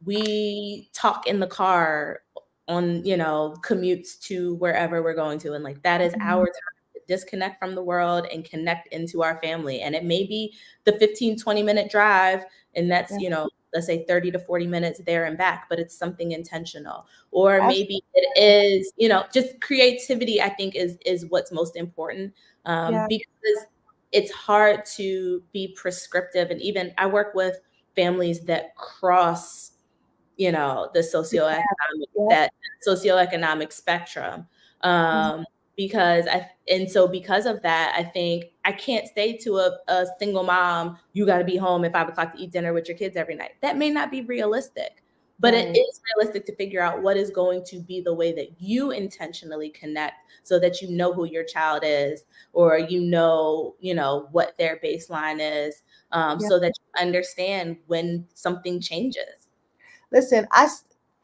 we talk in the car on, commutes to wherever we're going to. And like, that is our time to disconnect from the world and connect into our family. And it may be the 15-20 minute drive. And that's, let's say 30 to 40 minutes there and back, but it's something intentional. Or maybe it is, just creativity, I think is what's most important, because it's hard to be prescriptive. And even I work with families that cross the socioeconomic spectrum. Because of that, I think I can't say to a single mom, you got to be home at 5 o'clock to eat dinner with your kids every night. That may not be realistic, but it is realistic to figure out what is going to be the way that you intentionally connect so that you know who your child is, or what their baseline is, so that you understand when something changes. Listen,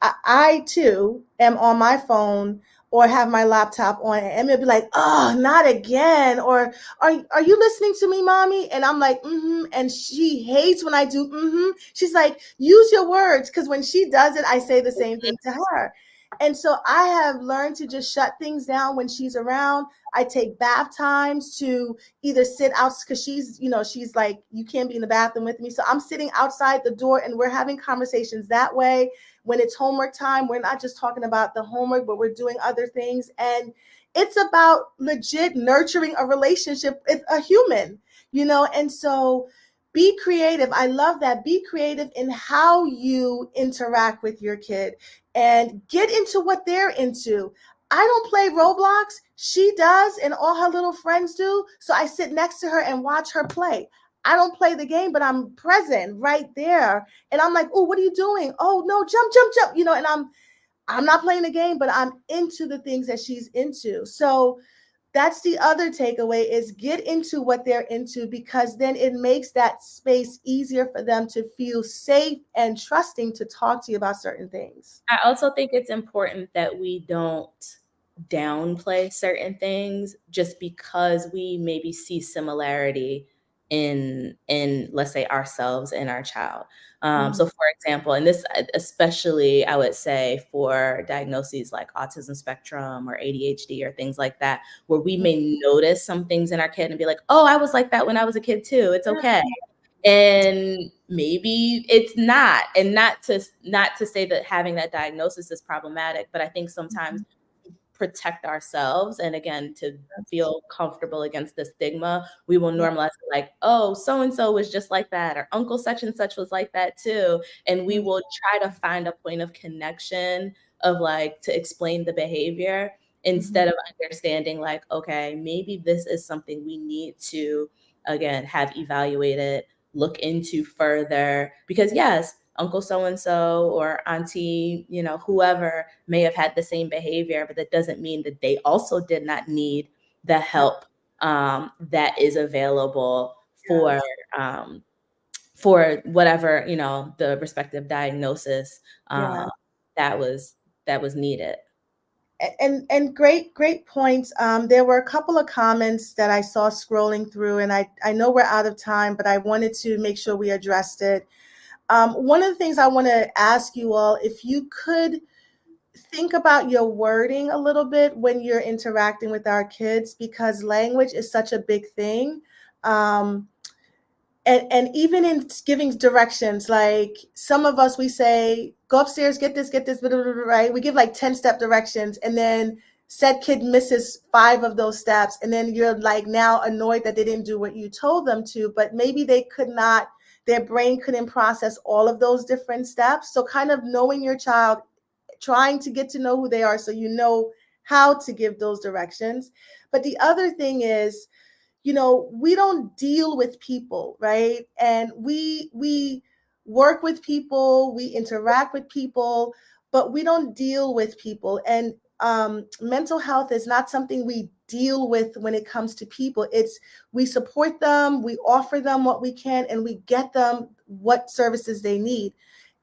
I too am on my phone or have my laptop on, and it'll be like, oh, not again. Or are you listening to me, mommy? And I'm like, and she hates when I do She's like, use your words, because when she does it, I say the same thing to her. And so I have learned to just shut things down when she's around. I take bath times to either sit out, because she's like, you can't be in the bathroom with me. So I'm sitting outside the door and we're having conversations that way. When it's homework time, we're not just talking about the homework, but we're doing other things. And it's about legit nurturing a relationship with a human, and so be creative. I love that. Be creative in how you interact with your kid and get into what they're into. I don't play Roblox. She does, and all her little friends do. So I sit next to her and watch her play. I don't play the game, but I'm present right there. And I'm like, oh, what are you doing? Oh, no, jump, jump, jump. And I'm not playing the game, but I'm into the things that she's into. So that's the other takeaway, is get into what they're into, because then it makes that space easier for them to feel safe and trusting to talk to you about certain things. I also think it's important that we don't downplay certain things just because we maybe see similarity in let's say ourselves and our child. So for example, and this especially I would say for diagnoses like autism spectrum or ADHD or things like that, where we may notice some things in our kid and be like, oh, I was like that when I was a kid too. It's okay. And maybe it's not. And not to say that having that diagnosis is problematic, but I think sometimes protect ourselves, and again, to feel comfortable against the stigma, we will normalize it like, oh, so and so was just like that, or uncle such and such was like that too. And we will try to find a point of connection of like to explain the behavior instead of understanding like, okay, maybe this is something we need to again have evaluated, look into further, because yes, Uncle so-and-so or auntie, whoever may have had the same behavior, but that doesn't mean that they also did not need the help that is available for whatever, the respective diagnosis that was needed. And great points. There were a couple of comments that I saw scrolling through, and I know we're out of time, but I wanted to make sure we addressed it. One of the things I want to ask you all, if you could think about your wording a little bit when you're interacting with our kids, because language is such a big thing. And even in giving directions, like some of us, we say, go upstairs, get this, blah, blah, blah, right? We give like 10-step directions, and then said kid misses 5 of those steps. And then you're like now annoyed that they didn't do what you told them to, but maybe their brain couldn't process all of those different steps. So kind of knowing your child, trying to get to know who they are so you know how to give those directions. But the other thing is, we don't deal with people, right? And we work with people, we interact with people, but we don't deal with people. And mental health is not something we deal with when it comes to people. We support them, we offer them what we can, and we get them what services they need.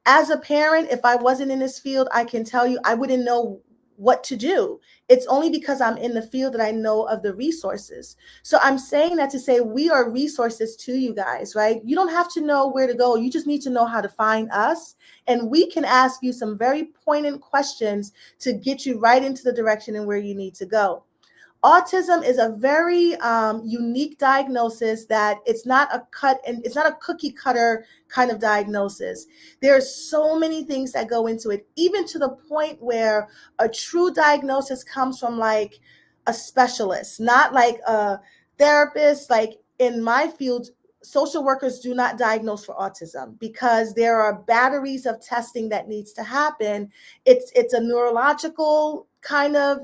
As a parent, if I wasn't in this field, I can tell you I wouldn't know what to do. It's only because I'm in the field that I know of the resources. So I'm saying that to say we are resources to you guys, right? You don't have to know where to go. You just need to know how to find us. And we can ask you some very poignant questions to get you right into the direction and where you need to go. Autism is a very unique diagnosis that it's not a cookie cutter kind of diagnosis. There's so many things that go into it, even to the point where a true diagnosis comes from like a specialist, not like a therapist. Like in my field, social workers do not diagnose for autism because there are batteries of testing that needs to happen. It's a neurological kind of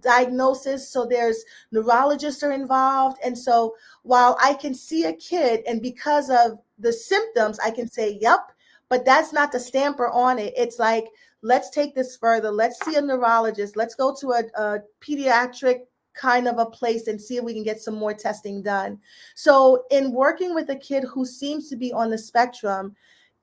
diagnosis. So there's neurologists are involved. And so while I can see a kid and because of the symptoms, I can say, yep, but that's not the stamper on it. It's like, let's take this further. Let's see a neurologist. Let's go to a pediatric kind of a place and see if we can get some more testing done. So in working with a kid who seems to be on the spectrum,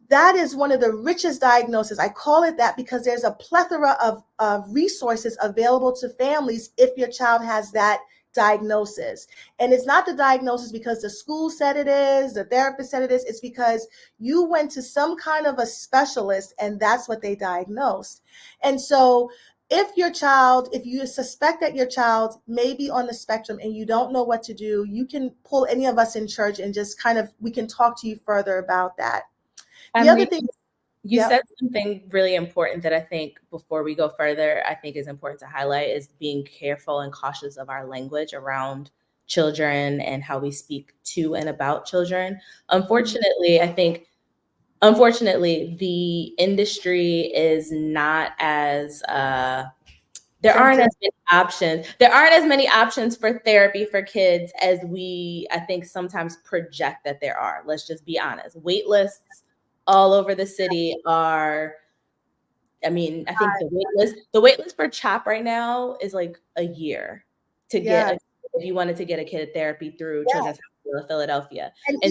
that is one of the richest diagnoses. I call it that because there's a plethora of resources available to families if your child has that diagnosis. And it's not the diagnosis because the school said it is, the therapist said it is. It's because you went to some kind of a specialist and that's what they diagnosed. And so if you suspect that your child may be on the spectrum and you don't know what to do, you can pull any of us in church and just we can talk to you further about that. The other thing you said something really important that I think before we go further, I think is important to highlight is being careful and cautious of our language around children and how we speak to and about children. Unfortunately, the industry is not as there aren't as many options. There aren't as many options for therapy for kids as we, I think, sometimes project that there are. Let's just be honest. Wait lists all over the city I think the wait list for CHOP right now is like a year to get if you wanted to get a kid therapy through Children's Hospital of Philadelphia. And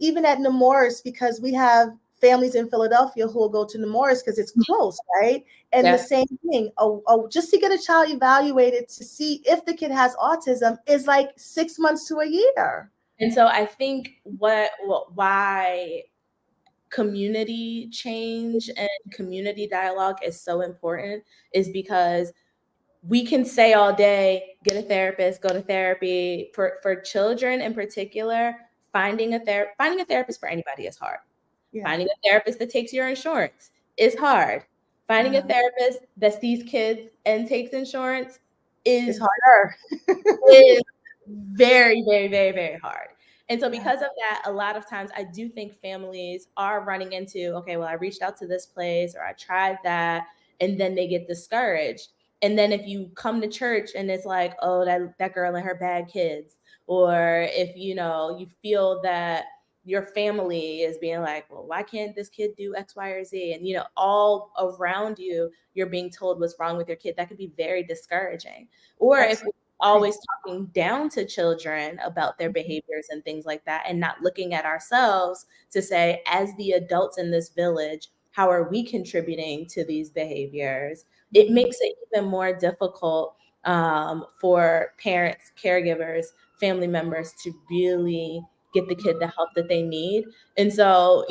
even at Nemours, because we have families in Philadelphia who will go to Nemours because it's close, right? And the same thing, just to get a child evaluated to see if the kid has autism is like 6 months to a year. And so I think why community change and community dialogue is so important is because we can say all day, get a therapist, go to therapy. For children in particular, finding a therapist for anybody is hard. Yeah. Finding a therapist that takes your insurance is hard. Finding a therapist that sees kids and takes insurance is harder. is very, very, very, very hard. And so because of that, a lot of times I do think families are running into, okay, well, I reached out to this place or I tried that, and then they get discouraged. And then if you come to church and it's like, oh, that girl and her bad kids, or if, you feel that your family is being like, well, why can't this kid do X, Y, or Z? And, all around you, you're being told what's wrong with your kid. That could be very discouraging. Or if we're always talking down to children about their behaviors and things like that, and not looking at ourselves to say, as the adults in this village, how are we contributing to these behaviors? It makes it even more difficult for parents, caregivers, family members to really get the kid the help that they need. And so,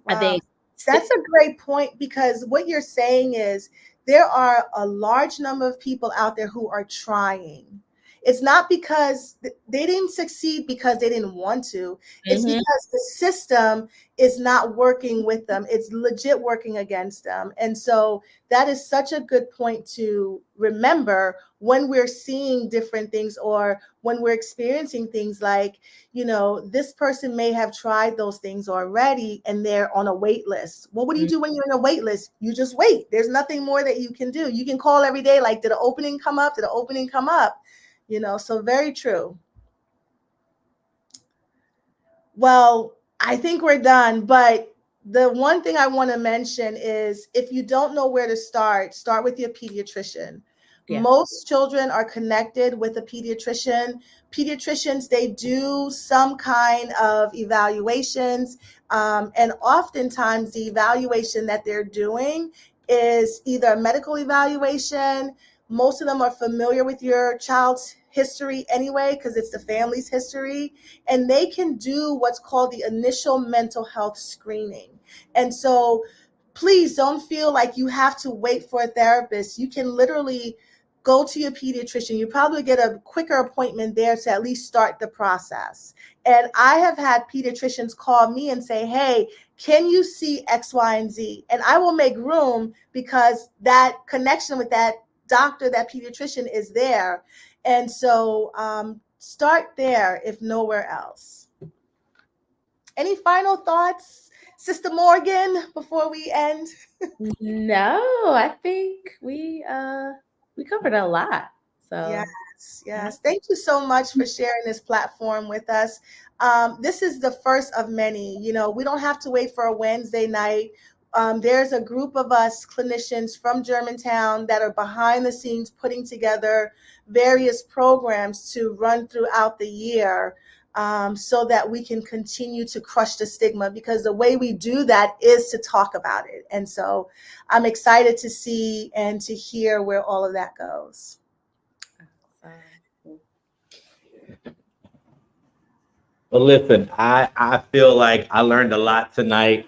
I think that's a great point, because what you're saying is there are a large number of people out there who are trying. It's not because they didn't succeed because they didn't want to. It's because the system is not working with them. It's legit working against them. And so that is such a good point to remember when we're seeing different things, or when we're experiencing things like, this person may have tried those things already and they're on a wait list. Well, what do you do when you're in a wait list? You just wait. There's nothing more that you can do. You can call every day, like, did an opening come up? Did an opening come up? So very true. Well, I think we're done, but the one thing I want to mention is, if you don't know where to start with your pediatrician. Yeah. Most children are connected with a pediatrician. Pediatricians, they do some kind of evaluations, and oftentimes the evaluation that they're doing is either a medical evaluation. Most of them are familiar with your child's history anyway, because it's the family's history, and they can do what's called the initial mental health screening. And so please don't feel like you have to wait for a therapist. You can literally go to your pediatrician. You probably get a quicker appointment there to at least start the process. And I have had pediatricians call me and say, hey, can you see X, Y, and Z? And I will make room, because that connection with that doctor, that pediatrician, is there. And so start there, if nowhere else. Any final thoughts, Sister Morgan, before we end? No, I think we covered a lot. So Yes. Thank you so much for sharing this platform with us. This is the first of many. We don't have to wait for a Wednesday night. There's a group of us clinicians from Germantown that are behind the scenes putting together various programs to run throughout the year, so that we can continue to crush the stigma, because the way we do that is to talk about it. And so I'm excited to see and to hear where all of that goes. Well, listen, I feel like I learned a lot tonight.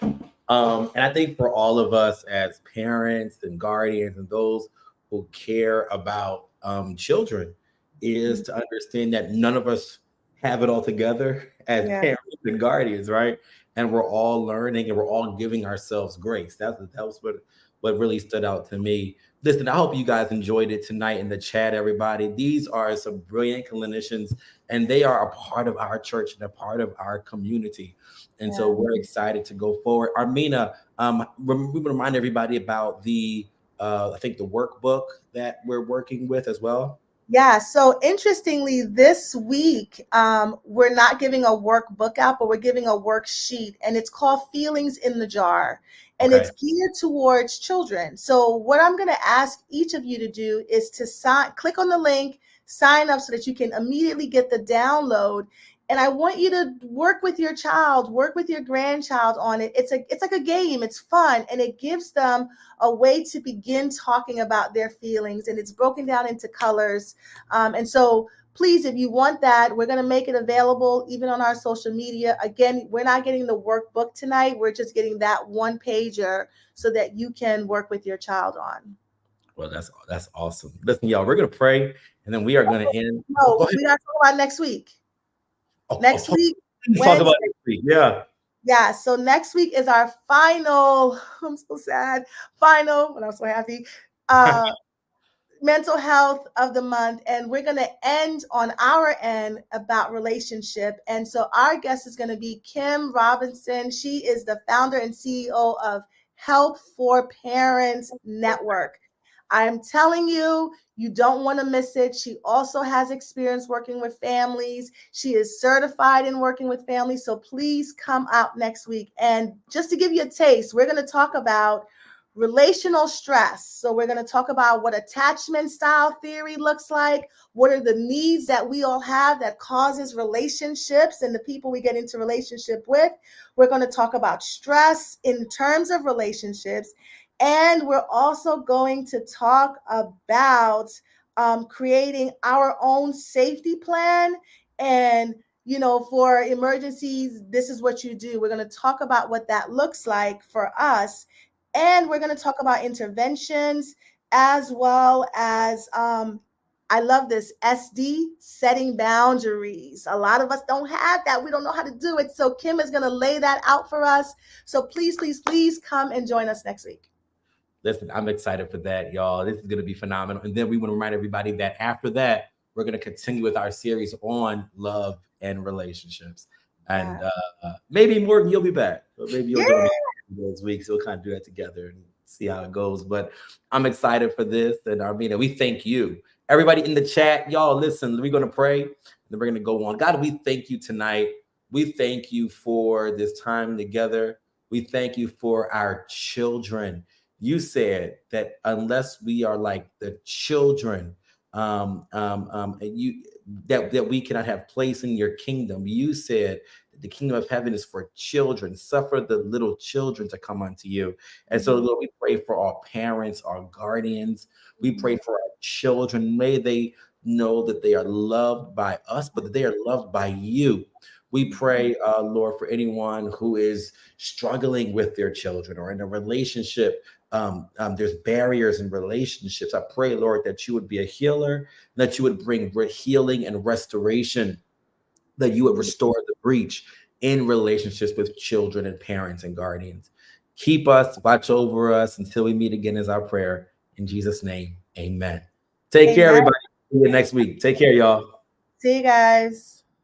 And I think for all of us as parents and guardians and those who care about children, is to understand that none of us have it all together as parents and guardians, right? And we're all learning, and we're all giving ourselves grace. That was what really stood out to me. Listen, I hope you guys enjoyed it tonight in the chat, everybody. These are some brilliant clinicians, and they are a part of our church and a part of our community. And so we're excited to go forward. Armina, we remind everybody about the, I think, the workbook that we're working with as well. Yeah. So interestingly, this week, we're not giving a workbook out, but we're giving a worksheet, and it's called Feelings in the Jar. And it's geared towards children. So what I'm going to ask each of you to do is to click on the link, sign up, so that you can immediately get the download. And I want you to work with your child, work with your grandchild on it. It's like a game. It's fun, and it gives them a way to begin talking about their feelings. And it's broken down into colors. And so please, if you want that, we're going to make it available even on our social media. Again, we're not getting the workbook tonight. We're just getting that one pager so that you can work with your child on. Well, that's awesome. Listen, y'all, we're going to pray, and then we are going to end. No, we got to talk about next week. Next week. Talk about next week. Yeah. Yeah. So next week is our final, I'm so sad, final, but I'm so happy, mental health of the month. And we're going to end on our end about relationship. And so our guest is going to be Kim Robinson. She is the founder and CEO of Help for Parents Network. I'm telling you, you don't want to miss it. She also has experience working with families. She is certified in working with families. So please come out next week. And just to give you a taste, we're going to talk about relational stress. So we're going to talk about what attachment style theory looks like. What are the needs that we all have that causes relationships and the people we get into relationship with? We're going to talk about stress in terms of relationships. And we're also going to talk about creating our own safety plan. And, you know, for emergencies, this is what you do. We're going to talk about what that looks like for us. And we're going to talk about interventions as well as, I love this, SD, setting boundaries. A lot of us don't have that. We don't know how to do it. So Kim is going to lay that out for us. So please, please, please come and join us next week. Listen, I'm excited for that, y'all. This is going to be phenomenal. And then we want to remind everybody that after that, we're going to continue with our series on love and relationships. And maybe Morgan, you'll be back. Or maybe you'll join us those weeks. We'll kind of do that together and see how it goes. But I'm excited for this. And Armina, we thank you. Everybody in the chat, y'all, listen, we're going to pray. And then we're going to go on. God, we thank you tonight. We thank you for this time together. We thank you for our children. You said that unless we are like the children, that we cannot have place in your kingdom. You said that the kingdom of heaven is for children. Suffer the little children to come unto you. And so, Lord, we pray for our parents, our guardians. We pray for our children. May they know that they are loved by us, but that they are loved by you. We pray, Lord, for anyone who is struggling with their children or in a relationship. There's barriers in relationships. I pray, Lord, that you would be a healer, that you would bring healing and restoration, that you would restore the breach in relationships with children and parents and guardians. Keep us, watch over us until we meet again is our prayer. In Jesus' name, amen. Take care, everybody. See you next week. Take care, y'all. See you guys.